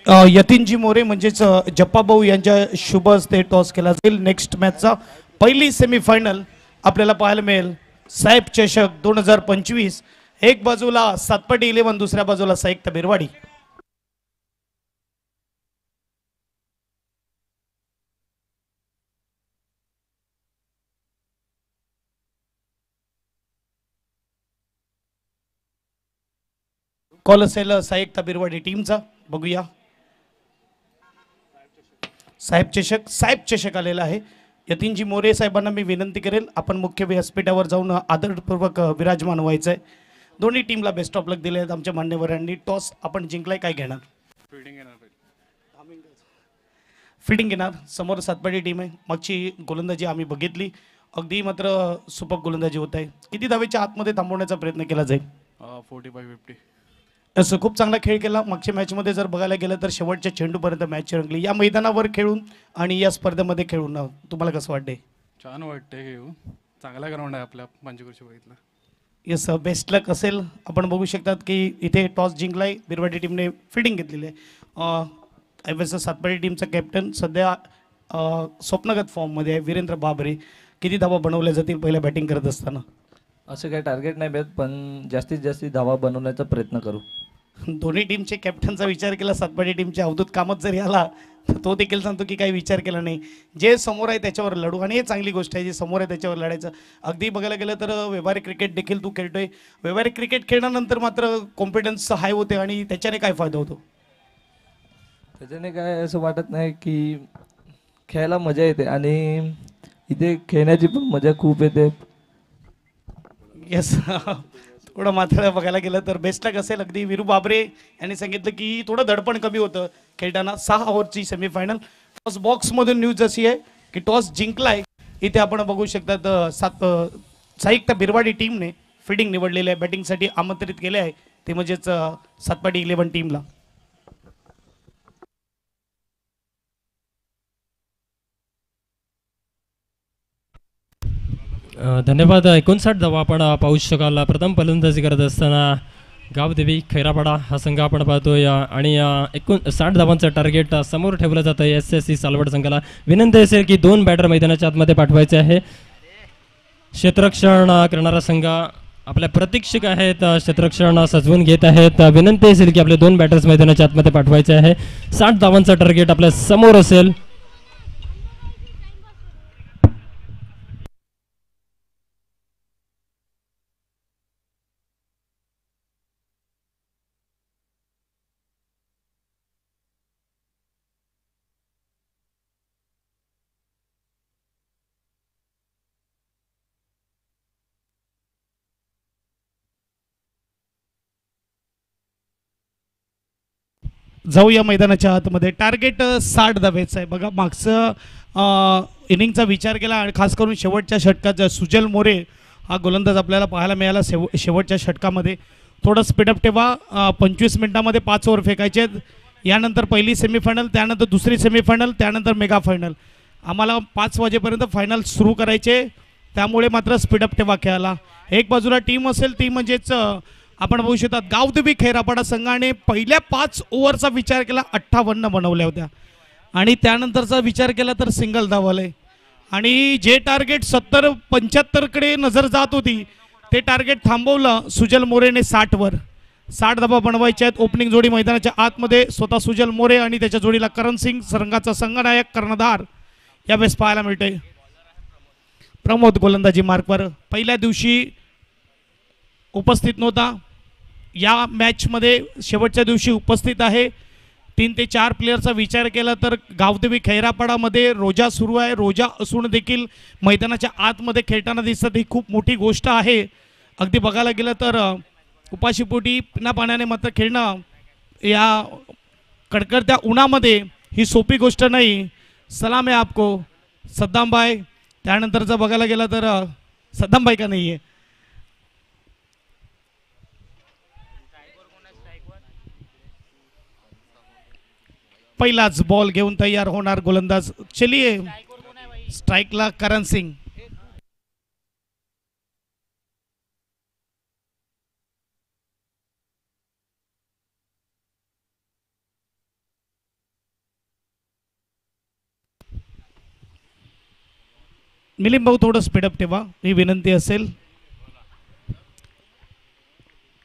यतीनजी मोरे म्हणजेच जप्पाभाऊ यांच्या शुभ हस्ते टॉस केला जाईल नेक्स्ट मॅचचा. पहिली सेमीफायनल आपल्याला पाहायला मिळेल साहेब चषक 2025. एक बाजूला सातपाटी 11, दुसऱ्या बाजूला साईकता बिरवाडी. कॉल असेल साई एकता बिरवाडी टीमचा, बघूया. साहेब चषक आलेला आहे. यतीनजी मोरे साहेबांना मी विनंती करेल, आपण मुख्य व्यासपीठावर जाऊन आदरपूर्वक विराजमान व्हायचं आहे. दोन्ही टीमला बेस्ट ऑफ लक दिले आहेत आमच्या मान्यवरांनी. टॉस आपण जिंकलाय, काय घेणार? फिल्डिंग घेणार. समोर सातपाडी टीम आहे. मागची गोलंदाजी आम्ही बघितली, अगदी मात्र सुपर गोलंदाजी होत आहे. किती धावेच्या आतमध्ये थांबवण्याचा प्रयत्न केला जाईल? 45-50. असं खूप चांगला खेळ केला. मागच्या मॅचमध्ये जर बघायला गेलं तर शेवटच्या चेंडूपर्यंत मॅच रंगली. या मैदानावर खेळून आणि या स्पर्धेमध्ये खेळून तुम्हाला कसं वाटतंय? छान वाटतंय घेऊ. चांगला ग्राउंड आहे आपल्या पंचकृषी बघितलं. येस, बेस्ट लक असेल. आपण बघू शकतात की इथे टॉस जिंकलाय, बिरवाडी टीमने फिल्डिंग घेतलेली आहे. ऐवज सातपाडी टीमचा कॅप्टन सध्या स्वप्नगत फॉर्ममध्ये आहे वीरेंद्र बाबरे. किती धावा बनवल्या जातील पहिल्या बॅटिंग करत असताना? असं काही टार्गेट नाही भेट, पण जास्तीत जास्त धावा बनवण्याचा प्रयत्न करू. दोन्ही टीमचे कॅप्टनचा विचार केला. सातपाडी टीमच्या अवधूत कामत जरी आला तर तो देखील सांगतो की काही विचार केला नाही, जे समोर आहे त्याच्यावर लढू. आणि हे चांगली गोष्ट आहे, जे समोर आहे त्याच्यावर लढायचं. अगदी बघायला गेलं तर व्यावहारिक क्रिकेट देखील तू खेळतोय. व्यावहारिक क्रिकेट खेळल्यानंतर मात्र कॉन्फिडन्स हाय होते आणि त्याच्याने काय फायदा होतो? त्याच्याने काय असं वाटत नाही की खेळायला मजा येते आणि इथे खेळण्याची पण मजा खूप येते. येस, थोडं मात्र बघायला गेलं तर बेस्ट लक असेल. अगदी वीरू बाबरे यांनी सांगितलं की थोडं दडपण कमी होतं खेळताना. 6 ओव्हरची सेमीफायनल. टॉस बॉक्समधून न्यूज अशी आहे की टॉस जिंकलाय. इथे आपण बघू शकतात साई एकता बिरवाडी टीमने फिल्डिंग निवडलेली आहे, बॅटिंगसाठी आमंत्रित केले आहे, ते म्हणजेच सातपाडी 11 टीमला. धन्यवाद. 59 धावा आपण पाहू शकाल. प्रथम फलंदाजी करत असताना गावदेवी खैरापाडा हा संघ आपण पाहतोय आणि 59 धावांचं टार्गेट समोर ठेवलं जातं SSC सालवड संघाला. विनंती असेल की 2 बॅटर मैदानाच्या आतमध्ये पाठवायचे आहे. क्षेत्ररक्षण करणारा संघ आपल्या प्रतीक्षक आहेत, क्षेत्ररक्षण सजवून घेत आहेत. विनंती असेल की आपले 2 बॅटर्स मैदानाच्या आतमध्ये पाठवायचे आहे. 60 धावांचं टार्गेट आपल्या समोर असेल. जाऊया मैदानाच्या आतमध्ये. टार्गेट 60 धावेचं आहे. बघा, मागचं इनिंगचा विचार केला आणि खास करून शेवटच्या षटकात सुजल मोरे हा गोलंदाज आपल्याला पाहायला मिळाला. शेवटच्या षटकामध्ये थोडं स्पीडअप ठेवा. 25 मिनिटामध्ये 5 ओव्हर फेकायचे आहेत. यानंतर पहिली सेमीफायनल, त्यानंतर दुसरी सेमीफायनल, त्यानंतर मेगा फायनल. आम्हाला 5 वाजेपर्यंत फायनल सुरू करायचे, त्यामुळे मात्र स्पीडअप ठेवा खेळायला. एक बाजूला टीम असेल, ती म्हणजेच आपण बघू शकतात गावदेवी खैरापाडा संघाने पहिल्या 5 ओव्हरचा विचार केला, 58 बनवल्या होत्या आणि त्यानंतरचा विचार केला तर सिंगल धावले. आणि जे टार्गेट 70-75 कडे नजर जात होती ते टार्गेट थांबवलं सुजल मोरेने 60 वर. 60 धावा बनवायच्या आहेत. ओपनिंग जोडी मैदानाच्या आतमध्ये स्वतः सुजल मोरे आणि त्याच्या जोडीला करण सिंग, संघाचा संघनायक कर्णधार यावेळेस पाहायला मिळतोय. प्रमोद गोलंदाजी मार्कवर पहिल्या दिवशी उपस्थित नव्हता, या मॅचमध्ये शेवटच्या दिवशी उपस्थित आहे. 3 ते 4 प्लेयरचा विचार केला तर गावदेवी खैरापाडामध्ये रोजा सुरू आहे. रोजा असून देखील मैदानाच्या आतमध्ये खेळताना दिसतात, ही खूप मोठी गोष्ट आहे. अगदी बघायला गेलं तर उपाशीपोटी पिना पाण्याने मात्र खेळणं या कडकडत्या उन्हामध्ये ही सोपी गोष्ट नाही. सलाम आहे आपको सद्दामबाई. त्यानंतरचं बघायला गेलं तर सद्दामबाई का नाही आहे, पहिलाच बॉल घेऊन तयार होणार गोलंदाज. चलिए, स्ट्राइकला करण सिंग. मिलिंद भाऊ थोडं स्पीडअप ठेवा, ही विनंती असेल.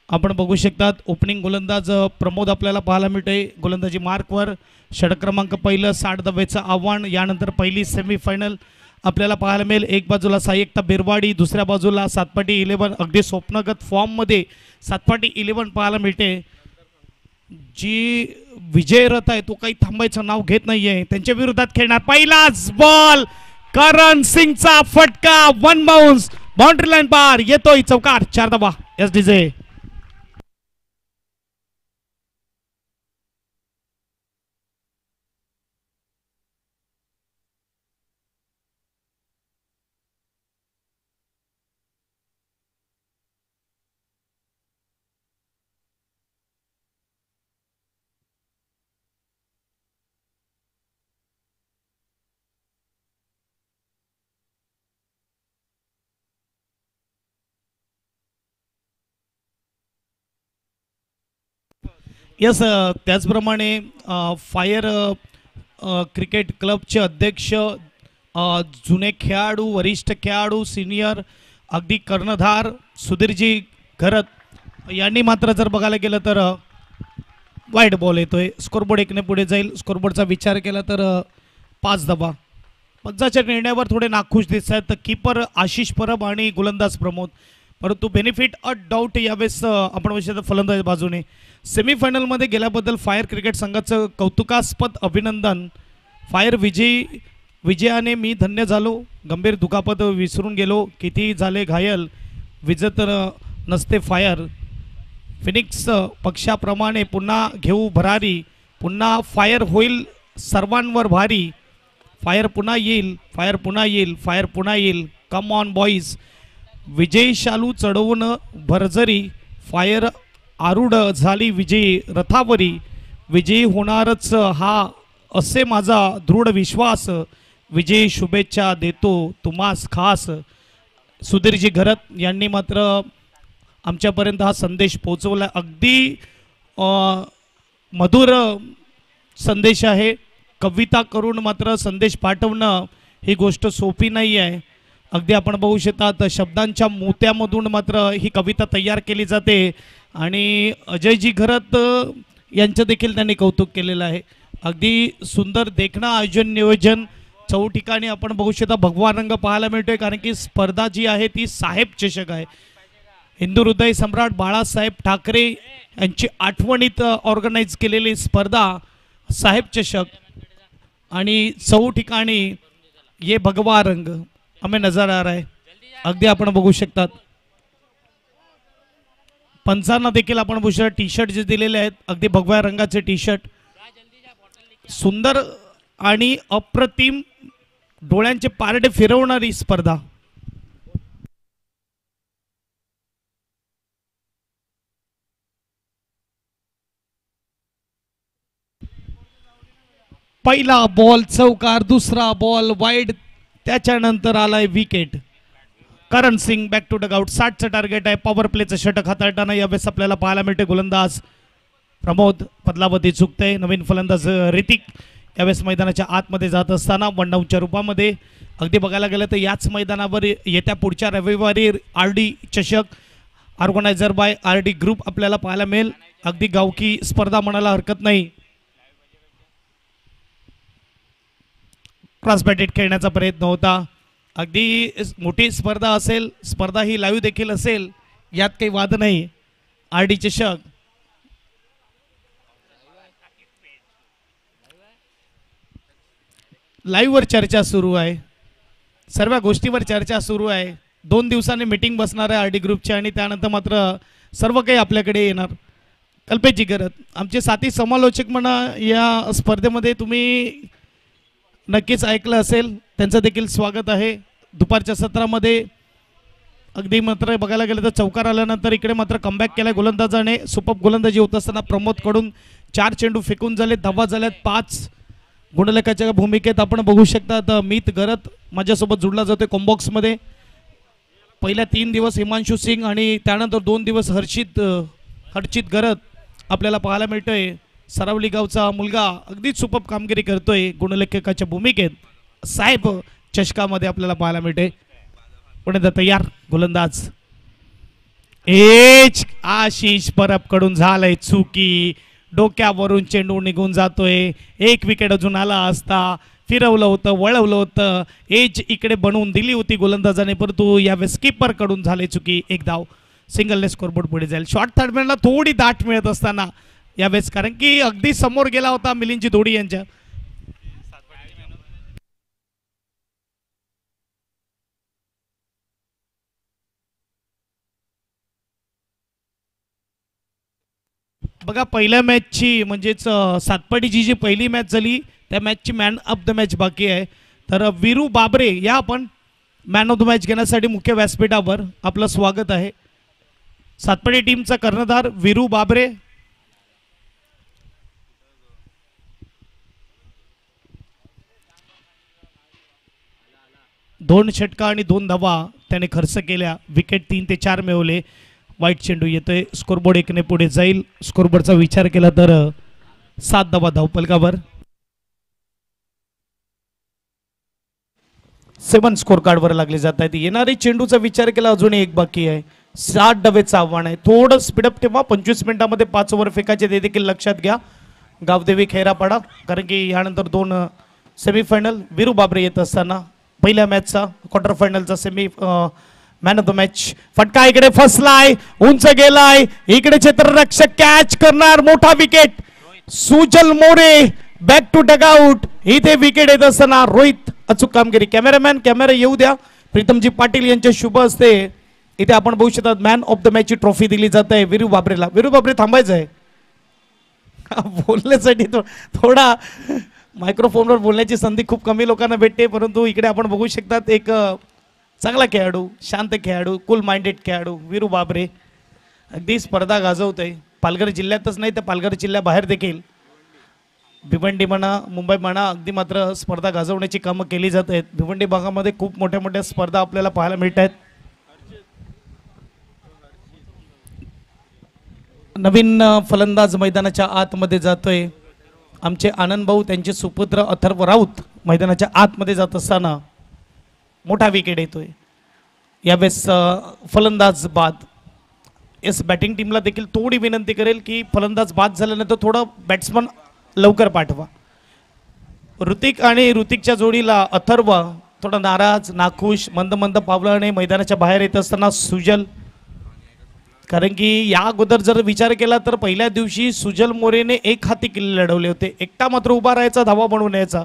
आपण बघू शकतात ओपनिंग गोलंदाज प्रमोद आपल्याला पाहायला मिळते. गोलंदाजी मार्कवर षटक क्रमांक पहिलं 60 धावेचं आव्हान. यानंतर पहिली सेमीफायनल आपल्याला पाहायला मिळेल. एक बाजूला साई एकता बिरवाडी, दुसऱ्या बाजूला सातपाटी 11. अगदी स्वप्नगत फॉर्ममध्ये सातपाटी 11 पाहायला मिळते. जी विजयरथ आहे तो काही थांबायचं नाव घेत नाहीये. त्यांच्या विरोधात खेळणार पहिलाच बॉल करण सिंगचा फटका, वन बाउन्स, बाउंड्री लाईन पार, येतोय चौकार, 4 धावा एसडीजे. यस, त्याचप्रमाणे फायर क्रिकेट क्लबचे अध्यक्ष, जुने खेळाडू, वरिष्ठ खेळाडू, सिनियर, अगदी कर्णधार सुधीरजी घरत यांनी मात्र जर बघायला गेलं तर वाईट बॉल येतोय. स्कोरबोर्ड 1ने पुढे जाईल. स्कोरबोर्डचा विचार केला तर 5 धावा. पंचाच्या निर्णयावर थोडे नाखुश दिसत आहेत कीपर आशिष परब आणि गोलंदाज प्रमोद, परंतु बेनिफिट अ डाऊट यावेळेस आपण विषय फलंदाज बाजूने. सेमीफायनलमध्ये गेल्याबद्दल फायर क्रिकेट संघाचं कौतुकास्पद अभिनंदन. फायर विजयाने मी धन्य झालो. गंभीर दुखापत विसरून गेलो. किती झाले घायल, विजेत नसते फायर. फिनिक्स पक्षाप्रमाणे पुन्हा घेऊ भरारी. पुन्हा फायर होईल सर्वांवर भारी. फायर पुन्हा येईल, फायर पुन्हा येईल, फायर पुन्हा येईल. Come on boys. विजयी शालू चढवून भरजरी. फायर आरूढ झाली विजयी रथावरी. विजयी होणारच हा असे माझा दृढ विश्वास. विजयी शुभेच्छा देतो तुम्हास खास. सुधीरजी घरत यांनी मात्र आमच्यापर्यंत हा संदेश पोहोचवला. अगदी मधुर संदेश आहे. कविता करून मात्र संदेश पाठवणं ही गोष्ट सोपी नाही आहे. अगदी आपण बघू शकतात शब्दांच्या मोत्यामधून मात्र ही कविता तयार केली जाते आणि अजयजी घरत यांचं देखील त्यांनी कौतुक केलेलं आहे. अगदी सुंदर देखणं आयोजन नियोजन. ठिकाणी आपण बघू शकता भगवा रंग पाहायला मिळतोय, कारण की स्पर्धा जी आहे ती साहेब चषक आहे. हिंदू हृदय सम्राट बाळासाहेब ठाकरे यांची आठवणीत ऑर्गनाइज केलेली स्पर्धा साहेब चषक आणि ठिकाणी ये भगवा रंग हमें नजर आ रहा है. अगदी आपण बघू शकतात पंचांना देखील आपण बघू शकता टी शर्ट जे दिलेले आहेत अगदी भगव्या रंगाचे टी शर्ट. सुंदर आणि अप्रतिम डोळ्यांचे पारडे फिरवणारी स्पर्धा. पहिला बॉल चौकार, दुसरा बॉल वाईड, त्याच्यानंतर आलाय wicket. Karan Singh back to dugout. 60चं टार्गेट आहे. पॉवर प्लेचं षटक हाताळताना यावेळेस आपल्याला पाहायला मिळते गोलंदाज प्रमोद पदलावती चुकते. नवीन फलंदाज ऋतिक यावेळेस मैदानाच्या आतमध्ये जात असताना 1 डाऊनच्या रूपामध्ये. अगदी बघायला गेलं तर याच मैदानावर येत्या पुढच्या रविवारी RD चषक ऑर्गनायझर बाय RD ग्रुप आपल्याला पाहायला मिळेल. अगदी गावकी स्पर्धा म्हणायला हरकत नाही. क्रॉस बॅटेड खेळण्याचा प्रयत्न होता. अगदी मोठी स्पर्धा असेल, स्पर्धा ही लाईव्ह देखील असेल, यात काही वाद नाही. RD चषक लाईव्हवर चर्चा सुरू आहे. सर्व गोष्टीवर चर्चा सुरू आहे. 2 दिवसांनी मीटिंग बसणार आहे RD ग्रुपची आणि त्यानंतर मात्र सर्व काही आपल्याकडे येणार. कल्पेशजी करत आमचे साथी समालोचक म्हणा या स्पर्धेमध्ये तुम्ही नक्कीच ऐकलं असेल, त्यांचं देखील स्वागत आहे. दुपारच्या सत्रामध्ये अगदी मात्र बघायला गेलं तर चौकार आल्यानंतर इकडे मात्र कमबॅक केलाय गोलंदाजाने. सुपर गोलंदाजी होत असताना प्रमोदकडून 4 चेंडू फेकून झाले. धावा झाल्यात 5. गुणलेखाच्या भूमिकेत आपण बघू शकता तर मीत गरत माझ्यासोबत जुडला जातोय कॉम्बॉक्समध्ये. पहिल्या 3 दिवस हिमांशू सिंग आणि त्यानंतर 2 दिवस हर्षित गरत आपल्याला पाहायला मिळतोय. सरावली गावचा मुलगा अगदीच सुपर कामगिरी करतोय गुणलेखकाच्या भूमिकेत. साहेब चषकामध्ये आपल्याला पाहायला मिळते. पुणे तयार गोलंदाज आशिष परबकडून झालंय चुकी. डोक्यावरून चेंडू निघून जातोय. 1 विकेट अजून आला असता. फिरवलं होतं, वळवलं होतं, एज इकडे बनवून दिली होती गोलंदाजाने, परंतु यावेळेस कीपर कडून झाले चुकी. 1 धाव. सिंगलने स्कोरबोर्ड पुढे जाईल. शॉर्ट थर्डमॅनला थोडी दाट मिळत असताना यावेळेस, कारण की अगदी समोर गेला होता मिलिंदजी दोडी यांच्या. बघा पहिल्या मॅचची म्हणजेच सातपाडीची जी पहिली मॅच झाली त्या मॅचची मॅन ऑफ द मॅच बाकी आहे. तर वीरू बाबरे या आपण मॅन ऑफ द मॅच घेण्यासाठी मुख्य व्यासपीठावर आपलं स्वागत आहे. सातपाडी टीमचा कर्णधार वीरू बाबरे. दोन षटका आणि 2 धावा त्याने खर्च केल्या. विकेट 3 ते 4 मिळवले. वाईट चेंडू येतोय. स्कोरबोर्ड 1 ने पुढे जाईल. स्कोरबोर्डचा विचार केला तर 7 धावा धावफलकावर. 7 स्कोर कार्डवर लागले जात आहेत. येणारी चेंडूचा विचार केला अजूनही एक बाकी आहे. 7 डबेचं आव्हान आहे. थोडं स्पीडअप ठेवा. 25 मिनिटांमध्ये 5 ओव्हर फेकायचे ते देखील लक्षात घ्या. गावदेवी खैरापाडा, कारण की यानंतर 2 सेमीफायनल. वीरू बाबरे येत असताना पहिल्या मॅचचा क्वार्टर फायनलचा semi man of the match. फटका इकडे फसलाय, उंच गेलाय. इकडे क्षेत्ररक्षक कॅच करणार. मोठा wicket. Sujal More back to dugout. इथे विकेट येत असताना रोहित अचूक कामगिरी. कॅमेरामॅन कॅमेरा येऊ द्या. प्रीतमजी पाटील यांच्या शुभ हस्ते इथे आपण बघू शकता मॅन ऑफ द मॅच ची ट्रॉफी दिली जात आहे वीरू बाबरेला. वीरू बाबरे थांबायचं आहे बोलण्यासाठी. थोडा मायक्रोफोनवर बोलण्याची संधी खूप कमी लोकांना भेटते, परंतु इकडे आपण बघू शकतात एक चांगला खेळाडू, शांत खेळाडू, कूल माइंडेड खेळाडू वीरू बाबरे अगदी स्पर्धा गाजवतोय. पालघर जिल्ह्यातच नाही तर पालघर जिल्ह्याबाहेर देखील भिवंडी म्हणा, मुंबई म्हणा, अगदी मात्र स्पर्धा गाजवण्याची कामं केली जात आहेत. भिवंडी भागामध्ये खूप मोठ्या मोठ्या स्पर्धा आपल्याला पाहायला मिळत आहेत. नवीन फलंदाज मैदानाच्या आतमध्ये जातोय. आमचे आनंद भाऊ त्यांचे सुपुत्र अथर्व राऊत मैदानाच्या आतमध्ये जात असताना मोठा विकेट येतोय. यावेळेस फलंदाज बाद. येस, बॅटिंग टीमला देखील थोडी विनंती करेल की फलंदाज बाद झाल्यानंतर थोडं बॅट्समन लवकर पाठवा. ऋतिक आणि ऋतिकच्या जोडीला अथर्व थोडा नाराज, नाखुश, मंद मंद पावलाने मैदानाच्या बाहेर येत असताना सुजल, कारण की या अगोदर जर विचार केला तर पहिल्या दिवशी सुजल मोरेने एक हाती किल्ले लढवले होते. एकटा मात्र उभा राहायचा, धावा बनवून यायचा.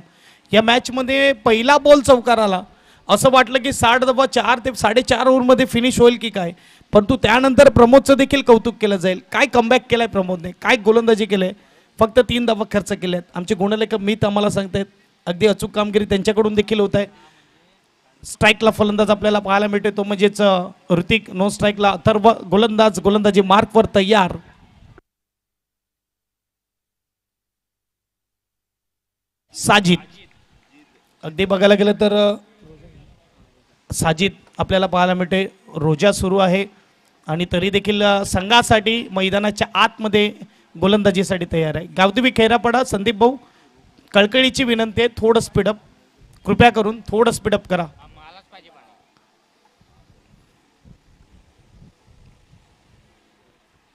या मॅचमध्ये पहिला बॉल चौकार आला. असं वाटलं की 60 धावा 4 ते 4.5 ओव्हरमध्ये फिनिश होईल की काय, परंतु त्यानंतर प्रमोदचं देखील कौतुक केलं जाईल. काय कमबॅक केलाय प्रमोदने, काय गोलंदाजी केलंय. फक्त 3 धावा खर्च केल्यात. आमचे गुणलेखक मीत आम्हाला सांगतायत अगदी अचूक कामगिरी त्यांच्याकडून देखील होत आहे. स्ट्राईकला फलंदाज आपल्याला पाहायला मिळते तो म्हणजेच ऋतिक. नो स्ट्राईकला अथर्व. गोलंदाज गोलंदाजी मार्कवर तयार. साजिद. अगदी बघायला गेलं तर साजिद आपल्याला पाहायला मिळते. रोजा सुरू आहे आणि तरी देखील संघासाठी मैदानाच्या आतमध्ये गोलंदाजीसाठी तयार आहे. गावदेवी खैरापाडा संदीप भाऊ, कळकळीची विनंती आहे, थोडं स्पीडअप कृपया करून थोडं स्पीडअप करा.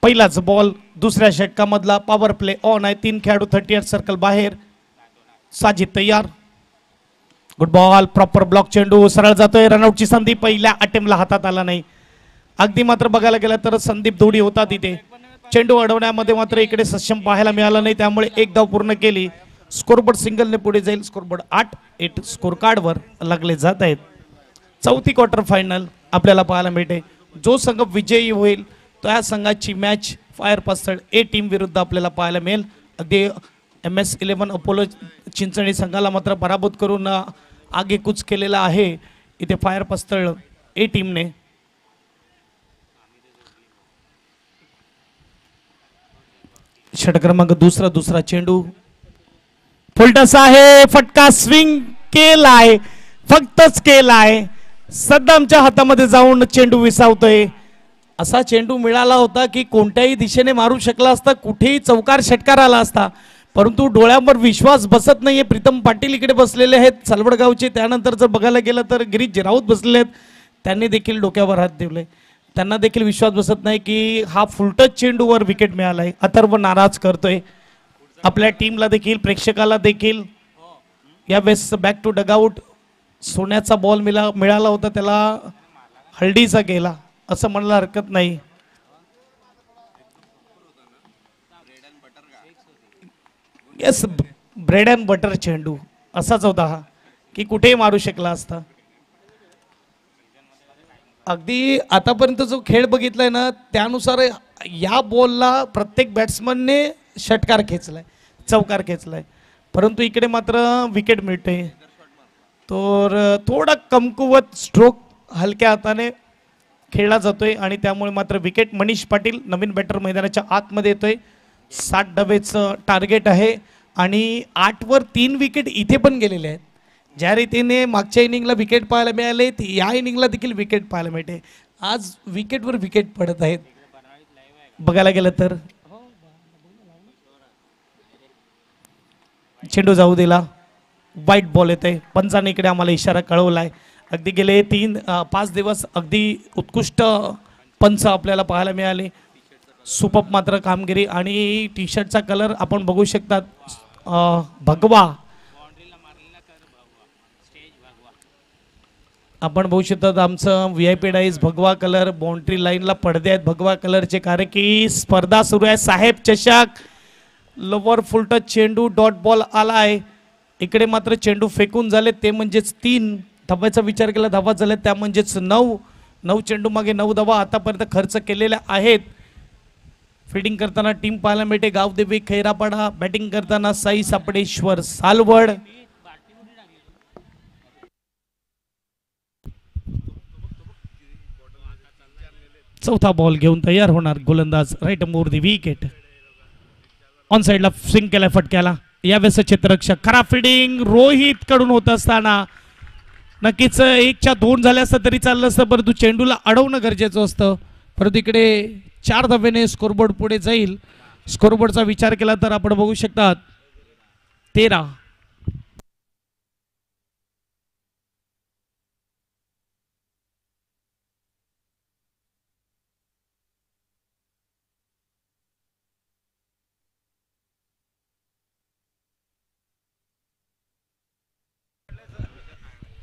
पहिलाच बॉल दुसऱ्या षटकामधला पॉवर प्ले ऑन आहे. 3 खेळाडू 38 सर्कल बाहेर. साजिद तयार. गुड बॉल, प्रॉपर ब्लॉक चेंडू सरळ जातोय. रनआउटची संधी पहिल्या अटेम्प्टला हातात आला नाही. अगदी मात्र बघायला गेलं तर संदीप दोडी होता तिथे. चेंडू अडवण्यामध्ये मात्र इकडे सक्षम पाहायला मिळाला नाही, त्यामुळे 1 धाव पूर्ण केली. स्कोरबोर्ड सिंगलने पुढे जाईल. स्कोरबोर्ड 8 स्कोर कार्डवर लागले जात आहेत. चौथी क्वार्टर फायनल आपल्याला पाहायला मिळते. जो संघ विजयी होईल त्या संघाची मॅच फायर पास्तळ ए टीम विरुद्ध आपल्याला पाहायला मिळेल. अगदी MS11 अपोलो चिंचणी संघाला मात्र पराभूत करून आगेकूच केलेला आहे इथे फायर पास्तळ ए टीमने. षटक क्रमांक दुसरा चेंडू फुलटस आहे. फटका स्विंग केलाय, फक्तच केलाय. सद्दामच्या हातामध्ये जाऊन चेंडू विसावतोय. असा चेंडू मिळाला होता की कोणत्याही दिशेने मारू शकला असता, कुठेही चौकार षटकार आला असता, परंतु डोळ्यावर विश्वास बसत नाहीये. प्रीतम पाटील इकडे बसलेले आहेत सालवडगावचे. त्यानंतर जर बघायला गेलं तर गिरीश राऊत बसलेले आहेत, त्यांनी देखील डोक्यावर हात ठेवले. त्यांना देखील विश्वास बसत नाही की हा फुलटच चेंडूवर विकेट मिळालाय. अथर्व नाराज करतोय. आपल्या टीमला देखील प्रेक्षकाला देखील यावेळेस बॅक टू डगआउट. सोन्याचा बॉल मिळाला होता, त्याला हळदीचा गेला असं म्हणायला हरकत नाही. येस, ब्रेड अँड बटर चेंडू असाच होता हा, की कुठेही मारू शकला असता. अगदी आतापर्यंत जो खेळ बघितलाय ना त्यानुसार या बॉलला प्रत्येक बॅट्समनने षटकार खेचलाय, चौकार खेचलाय, परंतु इकडे मात्र विकेट मिळते. तर थोडा कमकुवत स्ट्रोक हलक्या हाताने खेळला जातोय आणि त्यामुळे मात्र विकेट. मनीष पाटील नवीन बॅटर मैदानाच्या आतमध्ये येतोय. 60 डबेचं टार्गेट आहे आणि 8वर 3 विकेट इथे पण गेलेले आहेत. ज्या रीतीने मागच्या इनिंगला विकेट पाहायला मिळाले या इनिंगला देखील विकेट पाहायला मिळते. आज विकेटवर विकेट पडत आहेत बघायला गेलं तर. चेंडू जाऊ दिला, वाईट बॉल येते. पंचाने इकडे आम्हाला इशारा कळवलाय. अगदी गेले 5 दिवस अगदी उत्कृष्ट पंच आपल्याला पाहायला मिळाले. सुपअप मात्र कामगिरी आणि टी शर्टचा कलर आपण बघू शकतात भगवा. आपण बघू शकतात आमचं VIP डाईज भगवा कलर. बाउंड्री लाईनला पडदे आहेत भगवा कलरचे, कारण की स्पर्धा सुरू आहे. साहेब चषक लोवर फुलटच चेंडू डॉट बॉल आलाय. इकडे मात्र चेंडू फेकून झाले ते म्हणजेच 3 धावाचा विचार केला, धावा झाल्या त्या म्हणजेच 9 चेंडू मागे 9 धावा आतापर्यंत खर्च केलेल्या आहेत. फिल्डिंग करताना टीम पाहायला मिळते गावदेवी खैरापाडा, बॅटिंग करताना साई सापडेश्वर सालवड. चौथा बॉल घेऊन तयार होणार गोलंदाज. Right more the wicket. On साइडला स्विंग केलाय फटक्याला. यावेळेस क्षेत्ररक्षक खरा फिल्डिंग रोहित कडून होत असताना नक्कीच 1च्या 2 झाल्या असतं तरी चाललं असतं, परंतु चेंडूला अडवणं गरजेचं असतं. परंतु इकडे 4 धावेने स्कोरबोर्ड पुढे जाईल. स्कोरबोर्डचा विचार केला तर आपण बघू शकतात 13.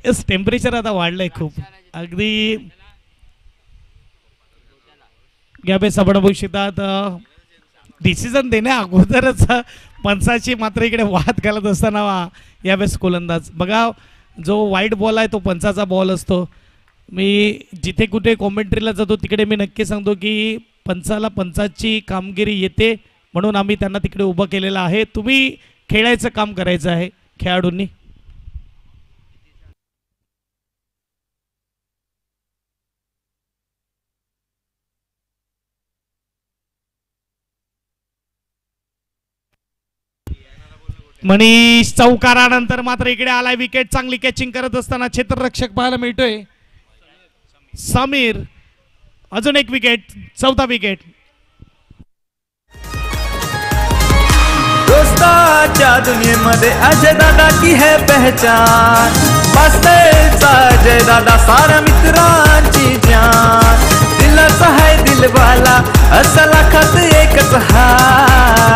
येस, टेम्परेचर आता वाढलंय खूप. अगदी यावेळेस आपण बघू शकतात डिसिजन देण्या अगोदरच पंचाची मात्र इकडे वाद घालत असताना यावेळेस गोलंदाज. बघा जो वाईट बॉल आहे तो पंचाचा बॉल असतो. मी जिथे कुठे कॉमेंट्रीला जातो तिकडे मी नक्की सांगतो की पंचाला पंचाची कामगिरी येते म्हणून आम्ही त्यांना तिकडे उभं केलेलं आहे. तुम्ही खेळायचं काम करायचं आहे खेळाडूंनी. मनीष चौकारानंतर मात्र इकडे आलाय विकेट. चांगली कॅचिंग करत असताना क्षेत्ररक्षक पाहायला मिळतोय समीर. अजून एक विकेट, 4था विकेट. दोस्ताच्या दुनियेमध्ये अजय दादा की है पहचान. मस्तेचा अजय दादा सारा मित्रांची जान. दिलाचा है दिलवाला असा लाखात एकच हाय.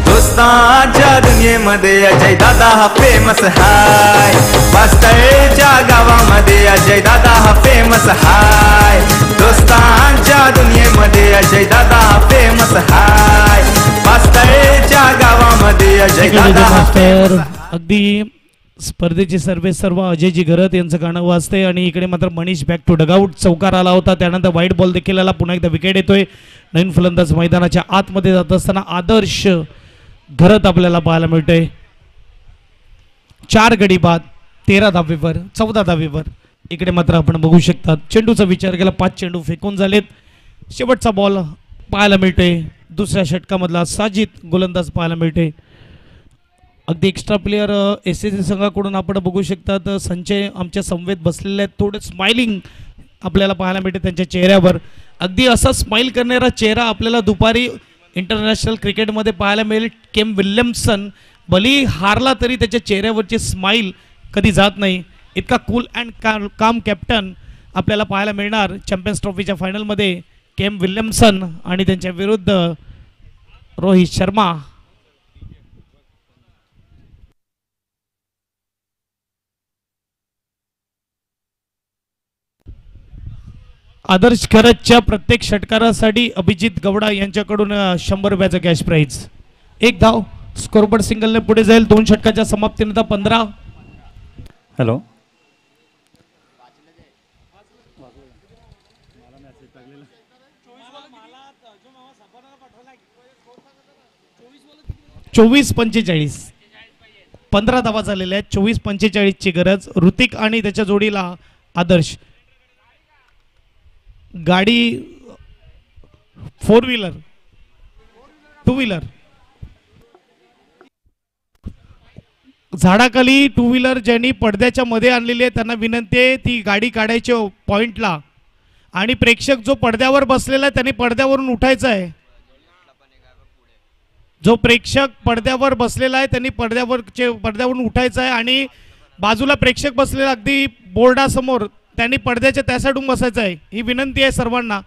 दोस्ताच्या दुनियेमध्ये अजय दादा हा फेमस हाय. वास्तव्याच्या गावामध्ये अजय दादा हा फेमस हाय. दोस्तांच्या दुनियेमध्ये अजय दादा हा फेमस हाय. वास्तव्याच्या गावामध्ये अजय दादा हा फेमस हाय. अगदी स्पर्धेचे सर्व अजयजी घरत यांचं गाणं वाजतंय आणि इकडे मात्र मनीष बॅक टू डगआउट. चौकार आला होता त्यानंतर वाईट बॉल देखील आला. पुन्हा एकदा विकेट येतोय. नवीन फलंदाज मैदानाच्या आतमध्ये जात असताना आदर्श घरत आपल्याला पाहायला मिळतोय. 4 गडी बाद 13 धावेवर 14 धावेवर. इकडे मात्र आपण बघू शकतात चेंडूचा विचार केला 5 चेंडू फेकून झालेत. शेवटचा बॉल पाहायला मिळतोय. दुसऱ्या षटकामधला साजिद गोलंदाज पाहायला मिळतोय. अगदी एक्स्ट्रा प्लेयर SSC संघाकडून आपण बघू शकतात संचय आमच्या समवेत बसलेले आहेत. थोडे स्माइलिंग आपल्याला पाहायला मिळते त्यांच्या चेहऱ्यावर. अगदी असा स्माइल करणारा चेहरा आपल्याला दुपारी इंटरनॅशनल क्रिकेटमध्ये पाहायला मिळेल. केम विल्यमसन भली हारला तरी त्याच्या चेहऱ्यावरची स्माइल कधी जात नाही. इतका कूल अँड काम कॅप्टन आपल्याला पाहायला मिळणार चॅम्पियन्स ट्रॉफीच्या फायनलमध्ये. केम विल्यमसन आणि त्यांच्या विरुद्ध रोहित शर्मा. आदर्श खरतच्या प्रत्येक षटकारासाठी अभिजित गवडा यांच्याकडून 100 रुपयाचं कॅश प्राईज. एक धाव स्कोरबोर्ड सिंगलने पुढे जाईल. 2 षटकाच्या समाप्तीनंतर 15. हॅलो. चोवीस 45 15 धावा झालेल्या आहेत. 24-45 ची गरज. ऋतिक आणि त्याच्या जोडीला आदर्श. गाडी 4 व्हीलर 2 व्हीलर झाडाखाली 2 व्हीलर ज्यांनी पडद्याच्या मध्ये आणलेली आहे त्यांना विनंती आहे ती गाडी काढायची पॉइंटला. आणि प्रेक्षक जो पडद्यावर बसलेला आहे त्यांनी पडद्यावरून उठायचं आहे. जो प्रेक्षक पडद्यावर बसलेला आहे त्यांनी पडद्यावरून उठायचं आहे. आणि बाजूला प्रेक्षक बसलेला अगदी बोर्डासमोर त्यांनी पडद्याच्या त्या साईडून बसायचं आहे. ही विनंती आहे सर्वांना.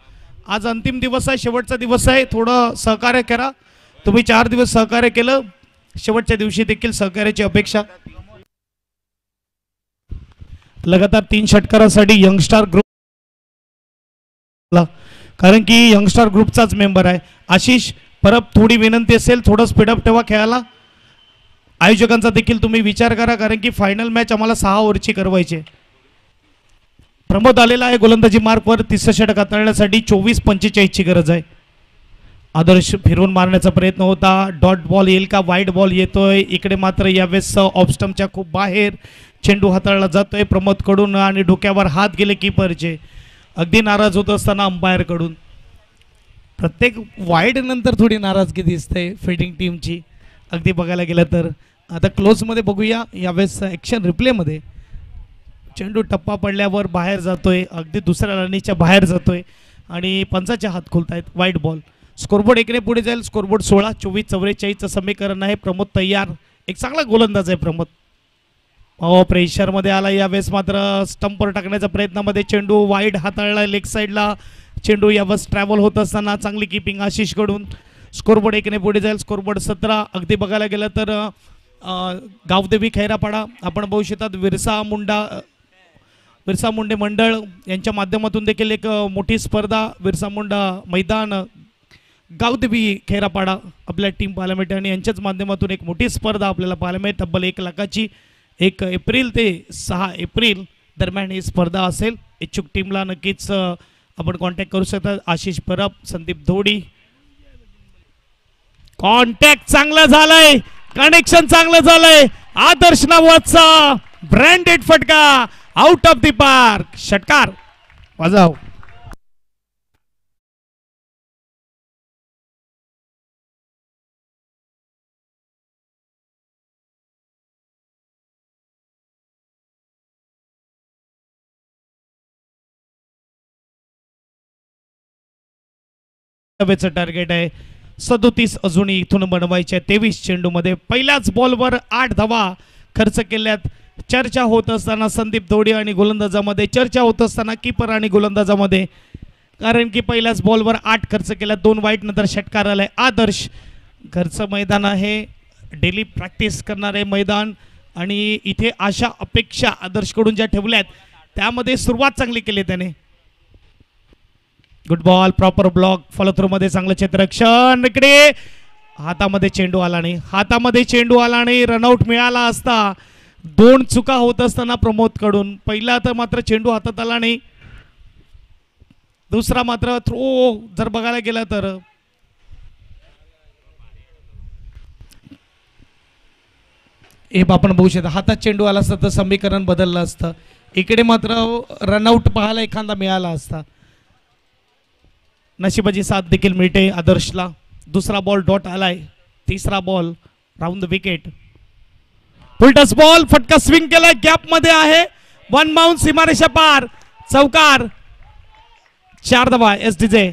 आज अंतिम दिवस आहे, शेवटचा दिवस आहे. थोडं सहकार्य करा. तुम्ही 4 दिवस सहकार्य केलं, शेवटच्या दिवशी देखील सहकार्याची अपेक्षा. लगातार 3 षटकारासाठी यंगस्टार ग्रुप, कारण की यंगस्टार ग्रुपचाच मेंबर आहे आशिष. परत थोडी विनंती असेल, थोडं स्पीडअप ठेवा खेळायला. आयोजकांचा देखील तुम्ही विचार करा, कारण की फायनल मॅच आम्हाला 6 ओव्हरची करवायची. प्रमोद आलेला आहे गोलंदाजी मार्कवर. 3रं षटक हाताळण्यासाठी 24-45 ची गरज आहे. आदर्श फिरवून मारण्याचा प्रयत्न होता. डॉट बॉल येईल का, वाईट बॉल येतोय. इकडे मात्र यावेळेस ऑफ स्टंपच्या खूप बाहेर चेंडू हाताळला जातोय प्रमोद कडून आणि डोक्यावर हात गेले कीपरचे. अगदी नाराज होत असताना अंपायर कडून. प्रत्येक वाईड नंतर थोडी नाराजगी दिसते फिल्डिंग टीमची अगदी बघायला गेलं तर. आता क्लोजमध्ये बघूया यावेळेस ॲक्शन रिप्लेमध्ये. चेंडू टप्पा पडल्यावर बाहेर जातोय, अगदी दुसऱ्या लाईनीच्या बाहेर जातोय आणि पंचाचे हात खोलतायत. वाईट बॉल. स्कोरबोर्ड 1 ने पुढे जाईल. स्कोरबोर्ड 16. 24-44चं समीकरण आहे. प्रमोद तयार. एक चांगला गोलंदाज आहे प्रमोद. प्रेशरमध्ये आला यावेळेस मात्र स्टंपवर टाकण्याच्या प्रयत्नामध्ये चेंडू वाईड हाताळला लेग साईडला. चेंडू यावेळेस ट्रॅव्हल होत असताना चांगली किपिंग आशिषकडून. स्कोरबोर्ड 1 ने पुढे जाईल. स्कोरबोर्ड 17. अगदी बघायला गेलं तर गावदेवी खैरापाडा आपण बघू शकतात बिरसा मुंडे मंडळ यांच्या माध्यमातून देखील एक मोठी स्पर्धा बिरसा मुंडा मैदान गावदेवी खैरापाडा आपल्या टीम पाहायला मिळते आणि यांच्याच माध्यमातून एक मोठी स्पर्धा आपल्याला पाहायला मिळते. तब्बल 1 लाखाची. 1 एप्रिल ते 6 एप्रिल दरम्यान ही स्पर्धा असेल. इच्छुक टीमला नक्कीच आपण कॉन्टॅक्ट करू शकता. आशिष परब, संदीप धोडी. कॉन्टॅक्ट चांगलं झालंय, कनेक्शन चांगलं झालंय. आदर्श नावाचा ब्रँडेड फटका आउट ऑफ द पार्क. षटकार वाजव. टार्गेट आहे 37 अजूनही इथून बनवायचे. 23 चेंडूमध्ये पहिल्याच बॉलवर 8 धावा खर्च केल्यात. चर्चा होत असताना संदीप धोडी आणि गोलंदाजामध्ये, चर्चा होत असताना कीपर आणि गोलंदाजामध्ये, कारण की पहिल्याच बॉलवर 8 खर्च केल्यात. 2 वाईट नंतर षटकार आलाय. आदर्श घरचं मैदान आहे, डेली प्रॅक्टिस करणारे मैदान आणि इथे अशा अपेक्षा आदर्शकडून ज्या ठेवल्यात त्यामध्ये सुरुवात चांगली केली त्याने. Good ball, proper block, follow through मध्ये चांगलं क्षेत्ररक्षण. इकडे हातामध्ये चेंडू आला नाही, हातामध्ये चेंडू आला नाही. रनआउट मिळाला असता. 2 चुका होत असताना प्रमोद कडून. पहिला तर मात्र चेंडू हातात आला नाही, दुसरा मात्र थ्रो जर बघायला गेला तर हे आपण बघू शकता. हातात चेंडू आला असता तर समीकरण बदललं असतं. इकडे मात्र रनआउट पाहायला एखादा मिळाला असता. नशिबाची साथ देखील मिळते आदर्शला. दुसरा बॉल डॉट आलाय. तिसरा ball round the wicket. Full toss ball, फटका स्विंग केलाय, गॅप मध्ये आहे. 1 बाउंस, सीमारेषा पार, चौकार. 4 धावा एसडीजे.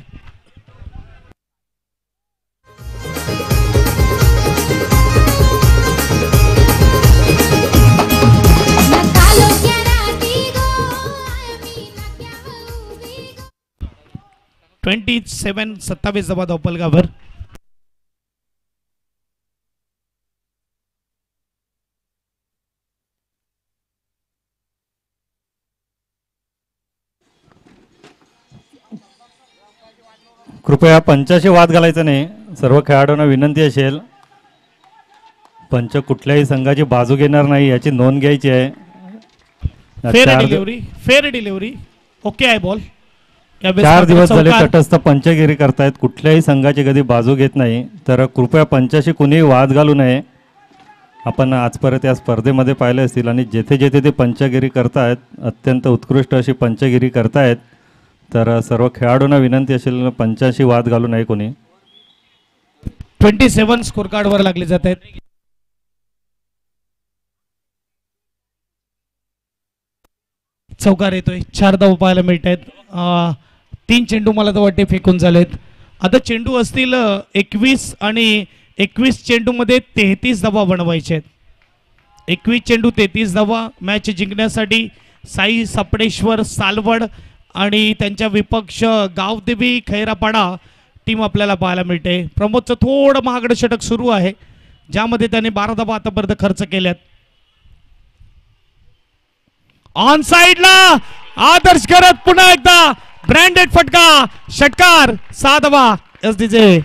ट्वेंटी 27 धावा धावपलगावर. कृपया पंचाशी वाद घालायचा नाही. सर्व खेळाडूंना विनंती असेल पंच कुठल्याही संघाची बाजू घेणार नाही याची नोंद घ्यायची आहे. फेअर डिलिव्हरी ओके आहे बॉल. 4 दिवस झाले तटस्थ पंचगिरी करतायत, कुठल्याही संघाची कधी बाजू घेत नाही, तर कृपया पंचाशी कुणीही वाद घालू नये. आपण आजपर्यंत या स्पर्धेमध्ये पाहिले असतील आणि जेथे जेथे ते पंचगिरी करतायत अत्यंत उत्कृष्ट अशी पंचगिरी करतायत, तर सर्व खेळाडूंना विनंती असेल पंचाशी वाद घालू नये कोणी. 27 स्कोर कार्डवर लागले जात आहेत. चौकार येतोय, 4 धावा पाहायला मिळत आहेत. 3 चेंडू मला तर वाटते फेकून झालेत. आता चेंडू असतील 21 आणि 21 चेंडूमध्ये 33 धावा बनवायचे आहेत. 21 चेंडू 33 धावा. मॅच जिंकण्यासाठी साई सापडेश्वर सालवड आणि त्यांच्या विपक्ष गावदेवी खैरापाडा टीम आपल्याला पाहायला मिळते. प्रमोदचं थोडं महागडं षटक सुरू आहे, ज्यामध्ये त्याने 12 धावा आतापर्यंत खर्च केल्यात. ऑन साइडला आदर्श करत पुन्हा एकदा ब्रँडेड फटका, षटकार, 6 धावा एसडीचे.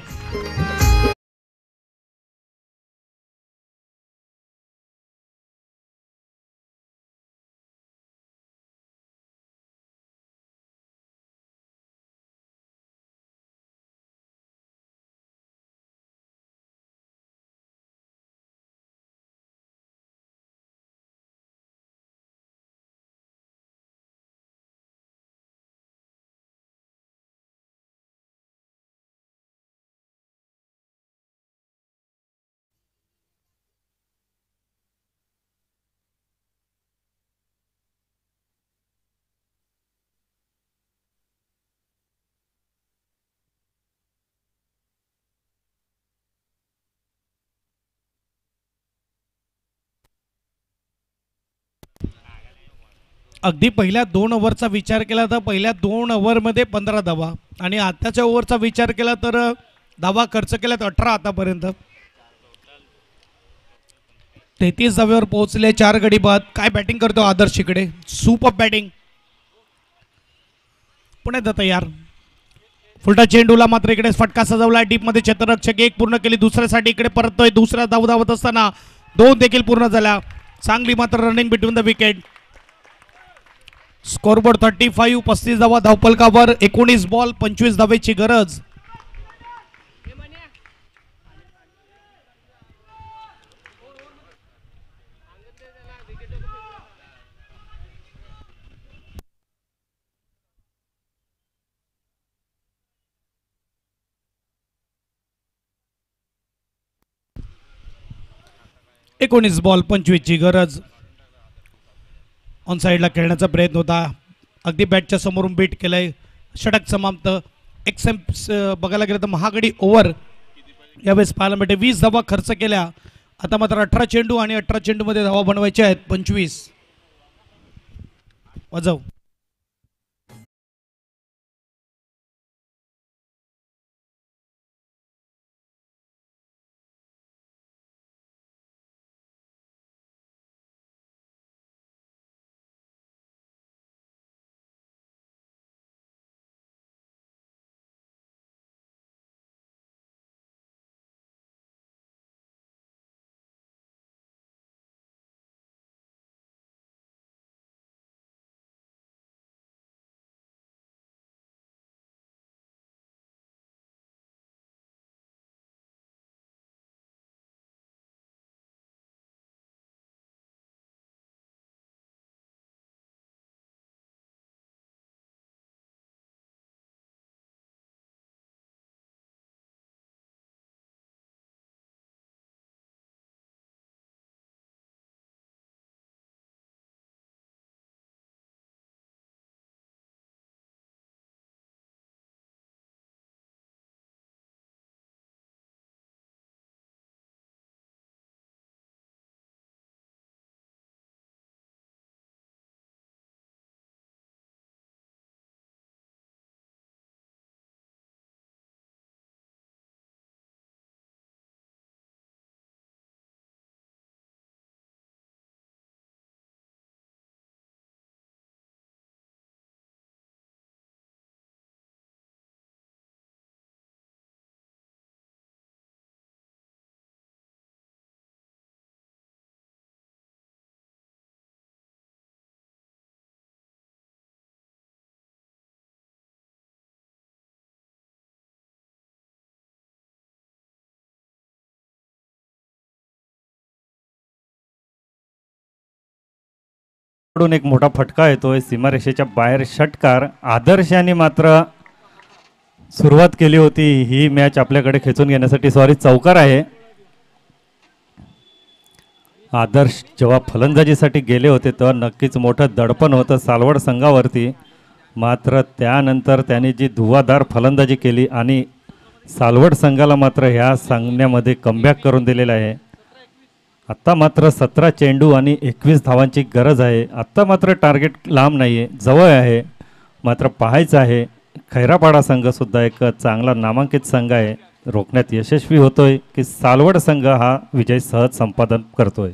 अगदी पहिल्या 2 ओव्हरचा विचार केला तर पहिल्या 2 ओव्हरमध्ये 15 धावा आणि आताच्या ओव्हरचा विचार केला तर धावा खर्च केल्यात 18 आतापर्यंत. 33 धाव्यावर पोहोचले, 4 गडी बाद. काय बॅटिंग करतो आदर्श इकडे, सुपर बॅटिंग. पुण्यात तयार. फुलटा चेंडूला मात्र इकडे फटका सजवला डीप मध्ये. क्षेत्ररक्षक 1 पूर्ण केली, दुसऱ्यासाठी इकडे परततोय. दुसऱ्या धाव धावत असताना 2 देखील पूर्ण झाल्या. चांगली मात्र running between the wicket. Scoreboard 35, 35 धावा धावपलकावर. 19 बॉल 25 धावेची गरज. एकोणीस बॉल 25ची गरज. ऑन साईडला खेळण्याचा प्रयत्न होता, अगदी बॅटच्या समोरून बीट केलंय. षटक समाप्त. एक्सएम बघायला गेलं तर महागडी ओव्हर यावेळेस पाहायला मिळते. 20 धावा खर्च केल्या. आता मात्र 18 चेंडू आणि 18 चेंडूमध्ये धावा बनवायच्या आहेत 25. वाजव. कडून एक मोठा फटका येतोय सीमारेषेच्या बाहेर. षटकार आदर्शाने मात्र सुरुवात केली होती ही मॅच आपल्याकडे खेचून घेण्यासाठी. सॉरी, चौकार आहे. आदर्श जेव्हा फलंदाजीसाठी गेले होते तेव्हा नक्कीच मोठं दडपण होतं सालवड संघावरती. मात्र त्यानंतर त्यांनी जी धुवाधार फलंदाजी केली आणि सालवड संघाला मात्र ह्या सामन्यामध्ये कमबॅक करून दिलेलं आहे. आत्ता मात्र 17 चेंडू आणि 21 धावांची गरज आहे. आत्ता मात्र टार्गेट लांब नाही आहे, जवळ आहे. मात्र पाहायचं आहे खैरापाडा संघसुद्धा एक चांगला नामांकित संघ आहे. रोखण्यात यशस्वी होतोय की सालवड संघ हा विजय सहज संपादन करतोय.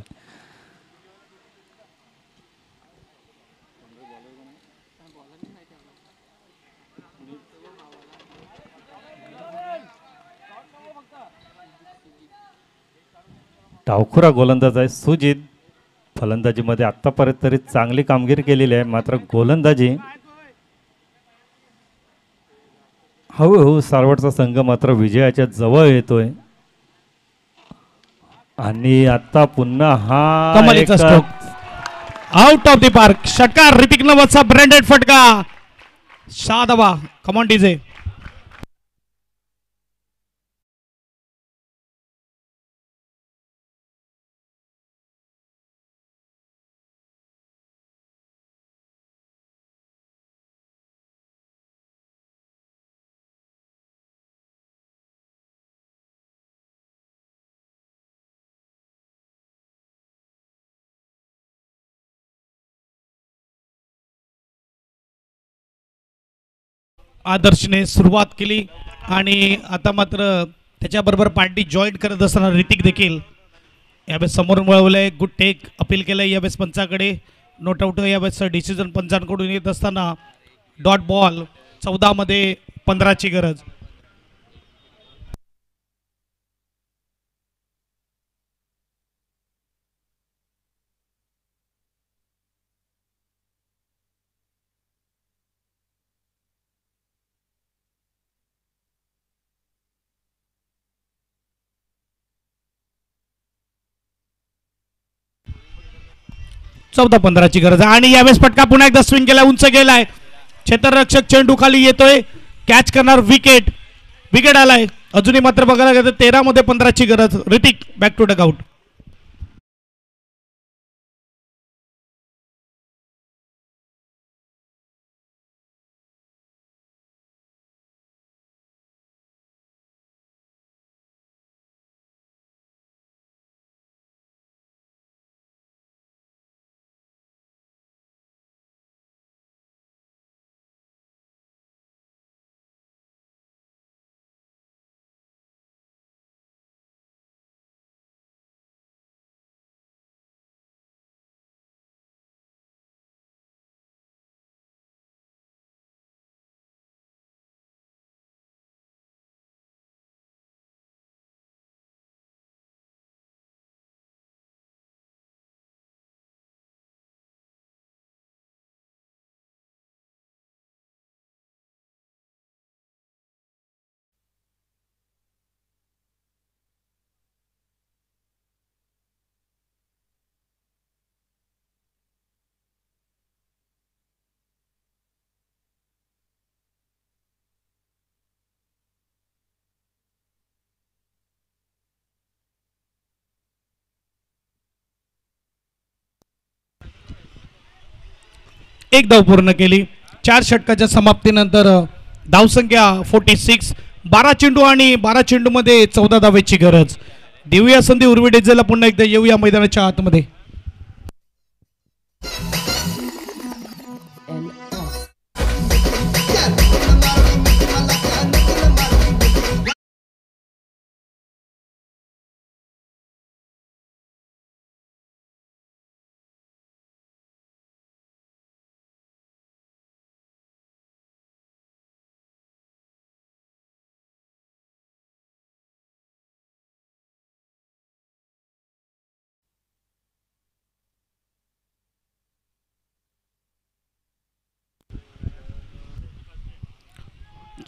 डावखुरा गोलंदाज आहे सुजित. फलंदाजीमध्ये आत्तापर्यंत तरी चांगली कामगिरी केलेली आहे. मात्र गोलंदाजी हळूहळू सालवडचा संघ मात्र विजयाच्या जवळ येतोय. आणि आता पुन्हा हा कमालीचा stroke out of the park. षटकार ऋतिक नवदचा ब्रँडेड फटका. 6 धावा. Come on DJ. आदर्शने सुरुवात केली आणि आता मात्र त्याच्याबरोबर पार्टी जॉईन करत असताना ऋतिक देखील यावेळेस समोर मिळवलंय. गुड टेक अपील केलंय यावेळेस पंचाकडे. नोट आउट यावेळेस डिसिजन पंचांकडून येत असताना डॉट बॉल. 14 मध्ये 15ची गरज. चौदा 15ची गरज. आणि यावेळेस फटका पुन्हा एकदा स्विंग केला, उंच गेलाय. क्षेत्ररक्षक चेंडू खाली येतोय. कॅच करणार विकेट. विकेट आलाय. अजूनही मात्र बघायला गेलं 13 मध्ये 15ची गरज. Hrithik back to dugout. एक धाव पूर्ण केली. 4 षटकाच्या समाप्तीनंतर धावसंख्या 46. 12 चेंडू आणि 12 चेंडू मध्ये 14 धावेची गरज. देऊया संधी उर्वी डेझेला. पुन्हा एकदा येऊया मैदानाच्या आतमध्ये.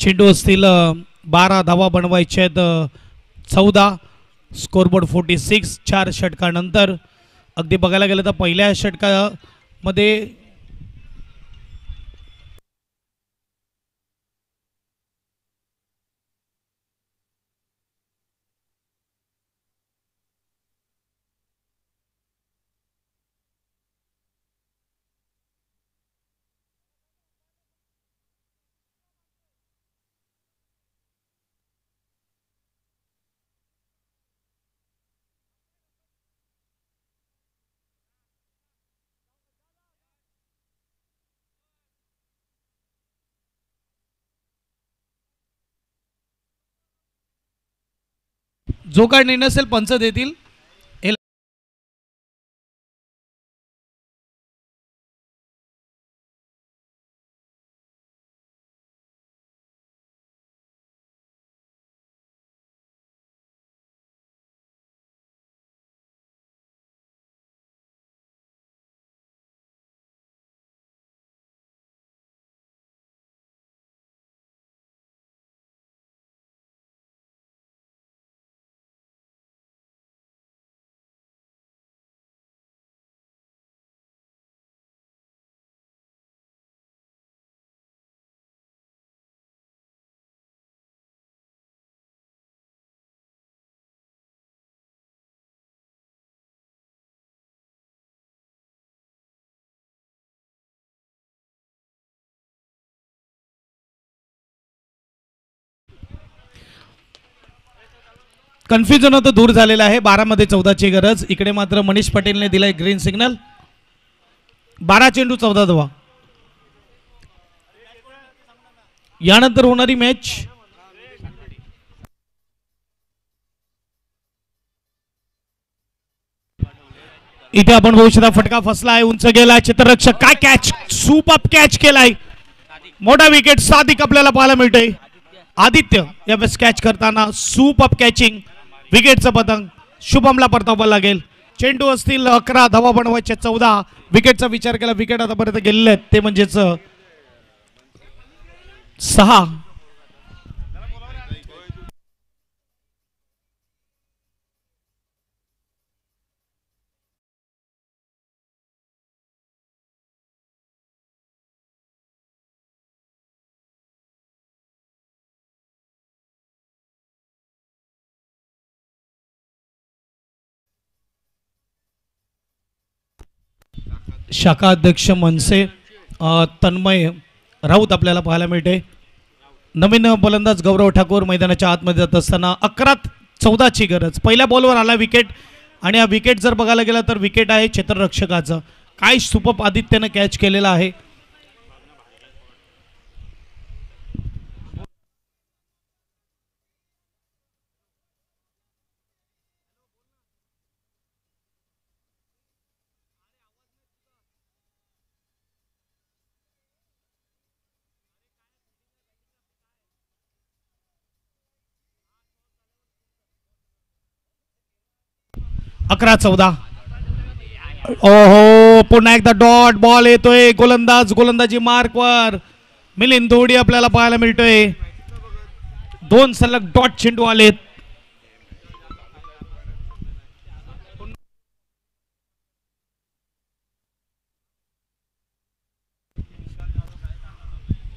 चेंडू असतील 12 धावा बनवायचे आहेत. 14. स्कोरबोर्ड 46. 4 षटकानंतर अगदी बघायला गेलं तर पहिल्या मध्ये जो काय निर्णय असेल पंच देतील. कन्फ्युजन होतं दूर झालेलं आहे. 12 मध्ये 14ची गरज. इकडे मात्र मनीष पटेलने दिलाय ग्रीन सिग्नल. 12 चेंडू 14 धावा. यानंतर होणारी मॅच इथे आपण बघू शकता. फटका फसला आहे, उंच गेला. क्षेत्ररक्षक काय कॅच, सुपर कॅच केलाय. मोठा विकेट साधिक आपल्याला पाहायला मिळतोय. आदित्य यावेळेस कॅच करताना सुपर कॅचिंग. विकेटचं पतंग शुभमला परतावा लागेल. चेंडू असतील 11, धावा बनवायच्या 14. विकेटचा विचार केला, विकेट आतापर्यंत गेलेले आहेत ते म्हणजेच 6. शाखा अध्यक्ष मनसे तन्मय राऊत आपल्याला पाहायला मिळते. नवीन फलंदाज गौरव ठाकूर मैदानाच्या आतमध्ये जात असताना 11-14ची गरज. पहिल्या बॉलवर आला विकेट आणि हा विकेट जर बघायला गेला तर विकेट आहे क्षेत्ररक्षकाचं. काय सुपर आदित्यनं कॅच केलेला आहे. अकरा 14. ओहो, पुन्हा एकदा डॉट बॉल येतोय. गोलंदाजी मार्कवर मिलिंद धोडी आपल्याला पाहायला मिळतोय. 2 सलग डॉट चेंडू आलेत.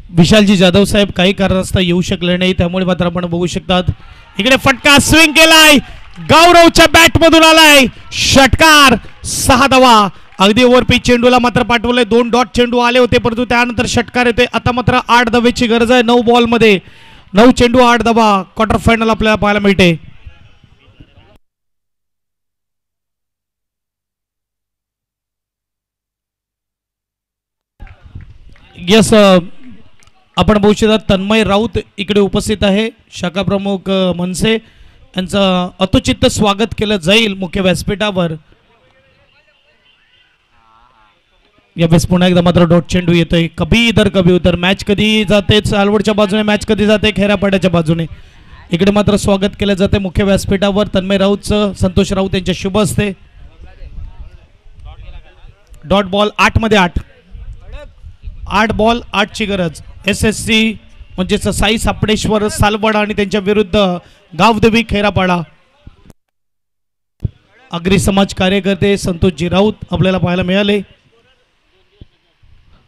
विशालजी जाधव साहेब काही कारणास्तव येऊ शकले नाही, त्यामुळे मात्र आपण बघू शकतात. इकडे फटका स्विंग केलाय, गौरवच्या बॅट मधून आलाय षटकार. 6 धावा. अगदी ओव्हरपिच चेंडूला मात्र पाठवलंय. 2 डॉट चेंडू आले होते, परंतु त्यानंतर षटकार येते. आता मात्र 8 धावेची गरज आहे. 9 बॉल मध्ये 9 चेंडू 8 धावा. क्वार्टर फायनल आपल्याला पाहायला मिळते. यस, आपण बघू शकता तन्मय राऊत इकडे उपस्थित आहे. शाखा प्रमुख मनसे यांचं अतोचित स्वागत केलं जाईल मुख्य व्यासपीठावर. यावेळेस पुन्हा एकदा मात्र डॉट चेंडू येतोय. कभी इधर कभी उधर. मॅच कधी जाते सालवडच्या बाजूने, मॅच कधी जाते खेरापाड्याच्या बाजूने. इकडे मात्र स्वागत केलं जाते मुख्य व्यासपीठावर तन्मय राऊतचं. संतोष राऊत यांच्या शुभ असते. डॉट बॉल 8 मध्ये 8. 8 बॉल 8ची गरज. SSC म्हणजेच साई सापडेश्वर सालवड आणि त्यांच्या विरुद्ध गावदेवी खेरापाडा. अग्री समाज कार्यकर्ते संतोषजी राऊत आपल्याला पाहायला मिळाले.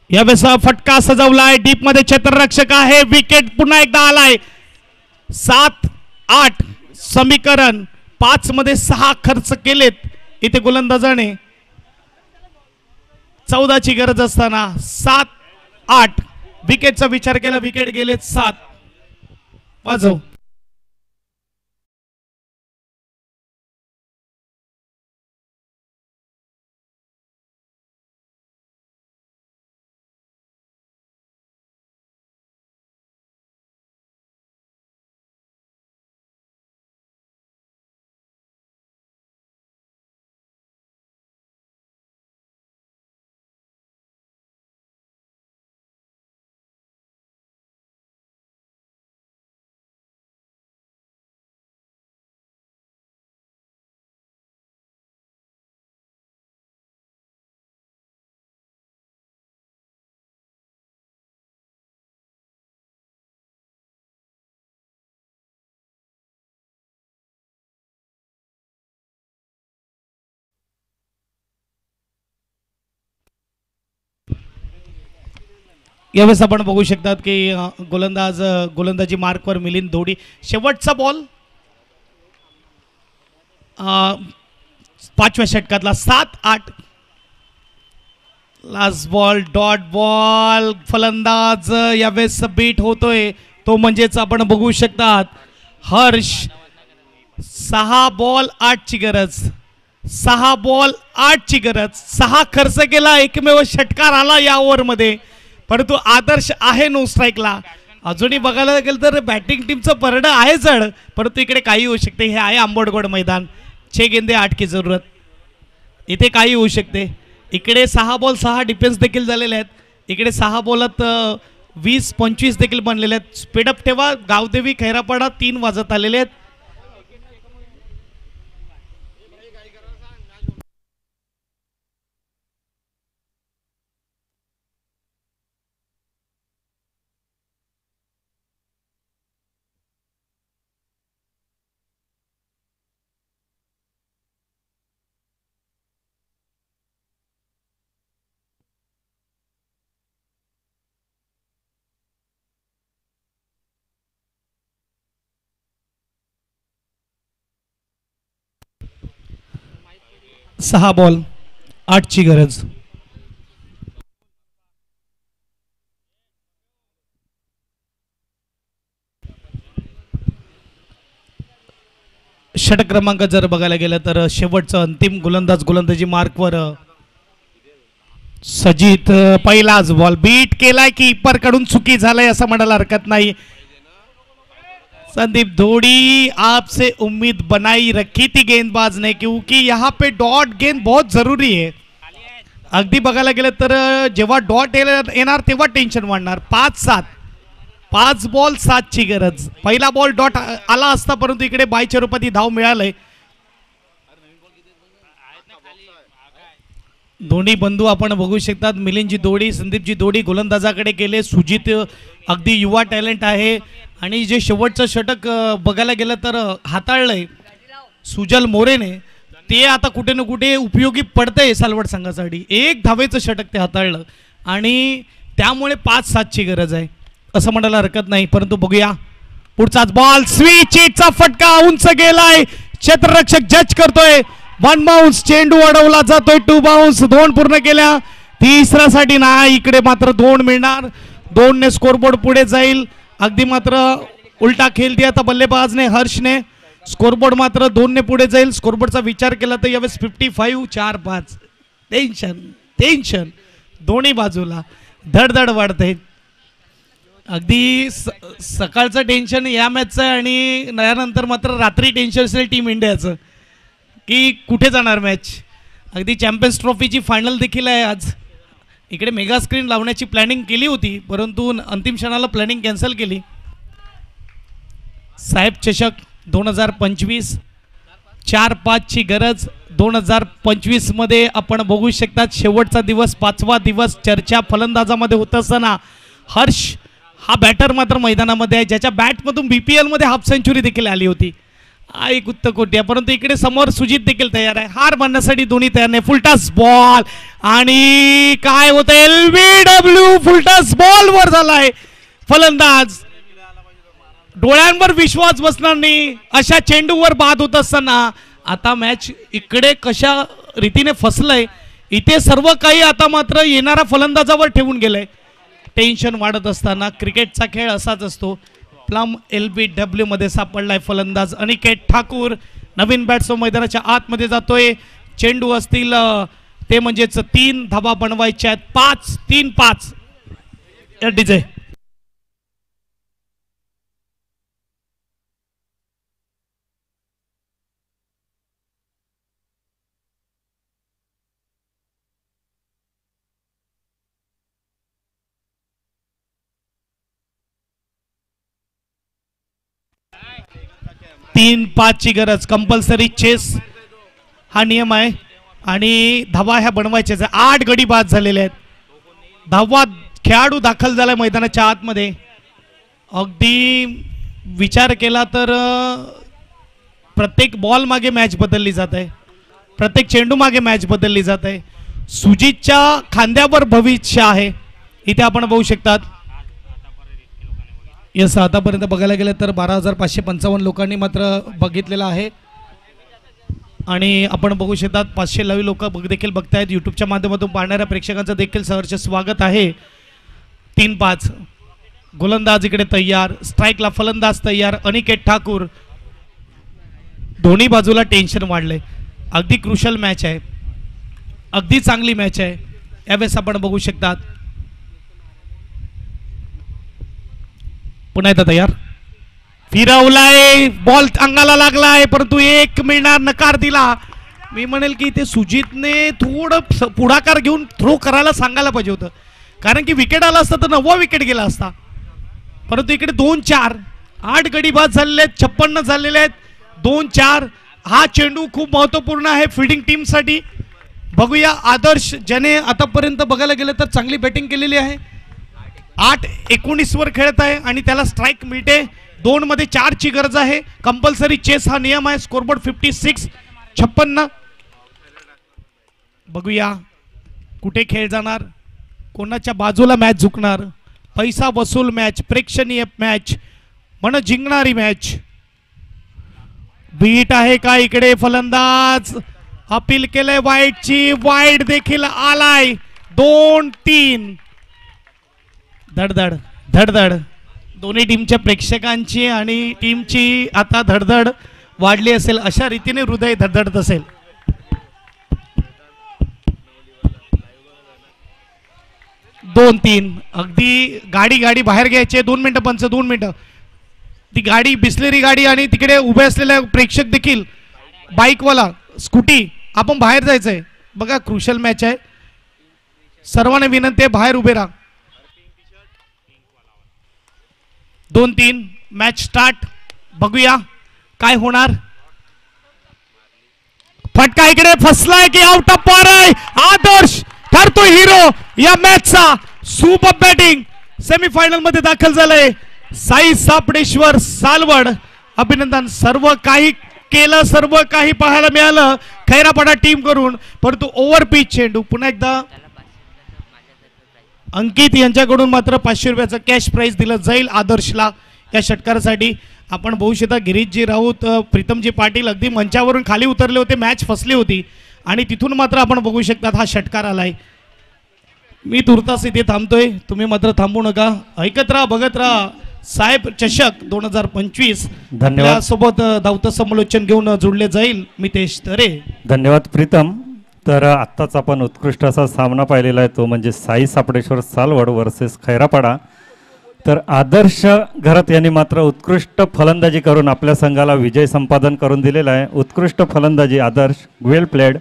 यावेळेस फटका सजवलाय डीप मध्ये क्षेत्ररक्षक आहे विकेट पुन्हा एकदा आलाय 7-8 समीकरण 5 मध्ये 6 खर्च केलेत इथे गोलंदाजाने 14 ची गरज असताना 7-8 विकेटचा विचार केला विकेट गेलेत 7 वाजव यावेळेस आपण बघू शकतात की गोलंदाजी मार्कवर मिलिंद धोडी शेवटचा बॉल 5व्या षटकातला 7-8 लास्ट बॉल डॉट बॉल फलंदाज यावेळेस बीट होतोय तो म्हणजेच आपण बघू शकतात हर्ष 6 बॉल 8 ची गरज 6 बॉल 8 ची गरज 6 खर्च केला एकमेव षटकार आला या ओव्हरमध्ये परंतु आदर्श आहे नो स्ट्राईकला अजूनही बघायला गेलं तर बॅटिंग टीमचं परडं आहे जड परंतु इकडे काही होऊ शकते हे आहे आंबोडगोड मैदान 6 गेंदे 8 की जरूरत इथे काही होऊ शकते इकडे 6 बॉल 6 डिफेन्स देखील झालेले आहेत इकडे 6 बॉलात 20-25 देखील बनलेले आहेत स्पीडअप ठेवा गावदेवी खैरापाडा 3 वाजत आलेले आहेत सहा बॉल 8 ची गरज षटक क्रमांक जर बघायला गेलं तर शेवटचं अंतिम गोलंदाजी मार्कवर सजित पहिलाच बॉल बीट केलाय कीपर कडून चुकी झालाय असं म्हणायला हरकत नाही संदीप धोड़ी आपसे उम्मीद बनाई रखी थी गेंदबाज ने क्योंकि यहाँ पे डॉट गेंद बहुत जरूरी है अगदी बघायला गेलं तर जेव्हा डॉट येणार तेव्हा टेन्शन वाढणार 5 बॉल 7 ची गरज पहिला बॉल डॉट आला असता परंतु इकडे बायच्या रूपात ही धाव मिळालंय दोन्ही बंधू आपण बघू शकतात मिलिंदजी दोडी संदीपजी दोडी गोलंदाजाकडे गेले सुजित अगदी युवा टॅलेंट आहे आणि जे शेवटचं षटक बघायला गेलं तर हाताळलंय सुजल मोरेने ते आता कुठे ना कुठे उपयोगी पडतंय सालवड संघासाठी 1 धावेचं षटक ते हाताळलं आणि त्यामुळे 5-7 ची गरज आहे असं म्हणायला हरकत नाही परंतु बघूया पुढचाच बॉल स्विच हिटचा फटका उंच गेलाय क्षेत्ररक्षक जज करतोय 1 बाउन्स चेंडू अडवला जातोय 2 बाउन्स 2 पूर्ण केल्या तिसऱ्यासाठी नाही इकडे मात्र 2 मिळणार 2 ने स्कोरबोर्ड पुढे जाईल अगदी मात्र उलटा खेळ दिया आता बल्लेबाजने हर्षने स्कोरबोर्ड मात्र 2 ने पुढे जाईल स्कोरबोर्डचा विचार केला तर यावेळेस 55 4-5 टेन्शन दोन्ही बाजूला धडधड वाढते अगदी सकाळचं टेन्शन या मॅचचं आणि यानंतर मात्र रात्री टेन्शन असेल टीम इंडियाचं की कुठे जाणार मॅच अगदी चॅम्पियन्स ट्रॉफीची फायनल देखील आहे आज इकडे मेगा स्क्रीन लावण्याची प्लॅनिंग केली होती परंतु अंतिम क्षणाला प्लॅनिंग कॅन्सल केली साहेब चषक 2025 4-5 ची गरज 2025 मध्ये आपण बघू शकतात शेवटचा दिवस 5वा दिवस चर्चा फलंदाजामध्ये होत असताना हर्ष हा बॅटर मात्र मैदानामध्ये आहे ज्याच्या बॅटमधून BPL मध्ये हाफ सेंचुरी देखील आली होती आई गुत्त कोट्या, परंतु इकडे समोर सुजित देखील तयार आहे. हार मानण्यासाठी दोन्ही तयार नाही. फुलटॉस बॉल आणि काय होतं, LBW फुलटॉस बॉल वर झालाय. फलंदाज डोळ्यांवर विश्वास बसणार नाही अशा चेंडूवर बाद होत असताना आता मॅच इकडे कशा रीतीने फसलंय. इथे सर्व काही आता मात्र येणाऱ्या फलंदाजावर ठेवून गेलंय. टेन्शन वाढत असताना क्रिकेटचा खेळ असाच असतो. प्लम LBW मध्ये सापडलाय फलंदाज अनिकेत ठाकूर. नवीन बॅट्समन मैदानाच्या आतमध्ये जातोय. चेंडू असतील ते म्हणजेच 3 धाबा बनवायच्या आहेत. 5-3-5 डीजे. तीन 5 ची गरज. कंपल्सरी चेस हा नियम आहे आणि धावा ह्या बनवायच्याच. 8 गडी बाद झालेले आहेत. 10वा खेळाडू दाखल झालाय मैदानाच्या आतमध्ये. अगदी विचार केला तर प्रत्येक बॉल मागे मॅच बदलली जात आहे. प्रत्येक चेंडू मागे मॅच बदलली जात आहे. सुजितच्या खांद्यावर भविष्य आहे इथे आपण बघू शकतात. यस, आतापर्यंत बघायला गेलं तर 12,555 लोकांनी मात्र बघितलेलं आहे आणि आपण बघू शकतात 500 लाईव्ह लोक देखील बघतायत. यूट्यूबच्या माध्यमातून पाहणाऱ्या प्रेक्षकांचं देखील सहर्ष स्वागत आहे. 3-5 गोलंदाज इकडे तयार. स्ट्राईकला फलंदाज तयार. अनिकेत ठाकूर. दोन्ही बाजूला टेन्शन वाढलंय. अगदी क्रुशल मॅच आहे. अगदी चांगली मॅच आहे. यावेळेस आपण बघू शकतात. पुन्हा एकदा तयार. फिरवलाय. बॉल अंगाला लागलाय परंतु 1 मिळणार. नकार दिला. मी म्हणेल की ते सुजितने थोडं पुढाकार घेऊन थ्रो करायला सांगायला पाहिजे होतं, कारण की विकेट आला असता तर 9वा विकेट गेला असता. परंतु इकडे 2-4 8 गडी बाद झालेले आहेत. 56 झालेले आहेत. 2-4 हा चेंडू खूप महत्वपूर्ण आहे फिल्डिंग टीम साठी. बघूया आदर्श ज्याने आतापर्यंत बघायला गेलं तर चांगली बॅटिंग केलेली आहे. 8-19 वर खेळत आहे आणि त्याला स्ट्राईक मिळते. 2 मध्ये 4 ची गरज आहे. कंपल्सरी चेस हा नियम आहे. स्कोरबोर्ड 56. बघूया कुठे खेळ जाणार, कोणाच्या बाजूला मॅच झुकणार. पैसा वसूल मॅच, प्रेक्षणीय मॅच, मन जिंकणारी मॅच. बीट आहे का इकडे. फलंदाज अपील केलंय वाईटची. वाईट देखील आलाय. 2-3 धडधड धडधड. दोन्ही टीमच्या प्रेक्षकांची आणि टीमची आता धडधड वाढली असेल. अशा रीतीने हृदय धडधडत असेल. दोन 3 अगदी गाडी बाहेर घ्यायची. 2 मिनिटं पंच. 2 मिनिटं. ती गाडी बिस्लेरी गाडी आणि तिकडे उभे असलेल्या प्रेक्षक देखील, बाईकवाला, स्कूटी, आपण बाहेर जायचंय. बघा क्रुशल मॅच आहे. सर्वांना विनंती आहे बाहेर उभे राहा. 2-3 मॅच स्टार्ट. बघूया काय होणार. फटका इकडे फसलाय की आउट ऑफ पार आहे. आदर्श ठरतो हिरो या मॅचचा. Super batting. सेमीफायनल मध्ये दाखल झालाय साई सापडेश्वर सालवड. अभिनंदन. सर्व काही केलं, सर्व काही पाहायला मिळालं खैरापाडा टीम करून, परंतु ओव्हर पिच चेंडू. पुन्हा एकदा अंकित यांच्याकडून मात्र 500 रुपयाचं कॅश प्राइज दिलं जाईल आदर्शला या षटकारासाठी. आपण बघू शकता गिरीशजी राऊत, प्रीतमजी पाटील अगदी मंचावरून खाली उतरले होते. मॅच फसली होती आणि तिथून मात्र आपण बघू शकता हा षटकार आलाय. मी तुर्तास इथे थांबतोय, तुम्ही मात्र थांबू नका. ऐकत राहा, बघत राहा साहेब चषक 2025. धन्यवाद. सोबत धावतं समालोचन घेऊन जोडले जाईल मितेश तरे. धन्यवाद प्रीतम. तर आत्ताच आपण उत्कृष्ट असा सामना पाहिलेला आहे, तो म्हणजे साई सापडेश्वर सालवड वर्सेस खैरापाडा. तर आदर्श घरात यांनी मात्र उत्कृष्ट फलंदाजी करून आपल्या संघाला विजय संपादन करून दिलेला आहे. उत्कृष्ट फलंदाजी आदर्श, वेल प्लेड.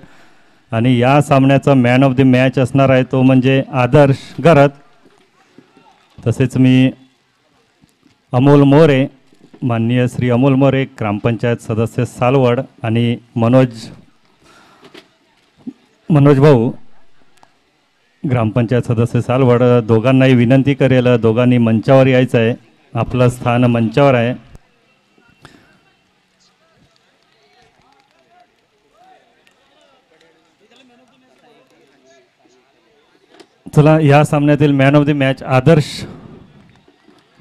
आणि या सामन्याचा मॅन ऑफ द मॅच असणार आहे तो म्हणजे आदर्श घरात. तसेच मी अमोल मोरे, माननीय श्री अमोल मोरे, ग्रामपंचायत सदस्य सालवड, आणि मनोज भाऊ, ग्रामपंचायत सदस्य सालवड, दोघांनाही विनंती करेल, दोघांनी मंचावर यायचं आहे. आपलं स्थान मंचावर आहे. चला, या सामन्यातील मॅन ऑफ द मॅच आदर्श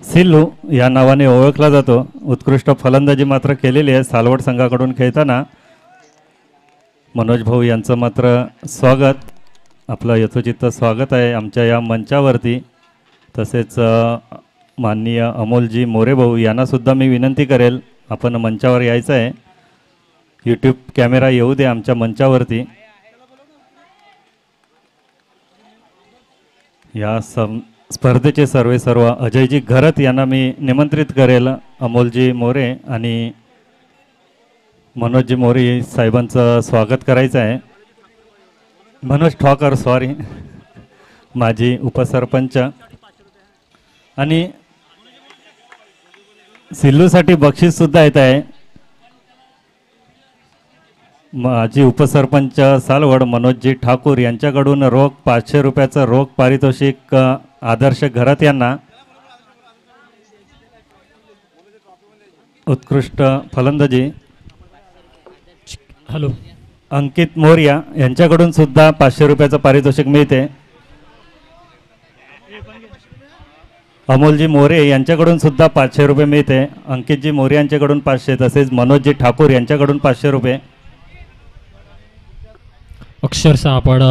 सिल्लू या नावाने ओळखला जातो. उत्कृष्ट फलंदाजी मात्र केलेली आहे सालवड संघाकडून खेळताना. मनोज भाऊ यांचं मात्र स्वागत, आपलं यथोचित स्वागत आहे आमच्या या मंचावरती. तसेच माननीय अमोलजी मोरे भाऊ यांनासुद्धा मी विनंती करेल, आपण मंचावर यायचं आहे. यूट्यूब कॅमेरा येऊ दे आमच्या मंचावरती. या स्पर्धेचे सर्व अजयजी घरत यांना मी निमंत्रित करेल. अमोलजी मोरे आणि मनोजजी मोरे साहेबांचं स्वागत करायचं आहे. मनोज ठोकर, सॉरी, माजी उपसरपंच. आणि सिल्लूसाठी बक्षीससुद्धा येत आहे. माजी उपसरपंच सालवड मनोजजी ठाकूर यांच्याकडून रोख 500 रुपयाचं रोख पारितोषिक आदर्श घरात यांना. उत्कृष्ट फलंदाजी हॅलो अंकित मोर्या यांच्याकडून सुद्धा 500 रुपयाचं पारितोषिक मिळते. अमोलजी मोरे यांच्याकडून सुद्धा 500 रुपये मिळते. अंकितजी मोरे यांच्याकडून 500, तसेच मनोजजी ठाकूर यांच्याकडून 500 रुपये. अक्षरशः आपण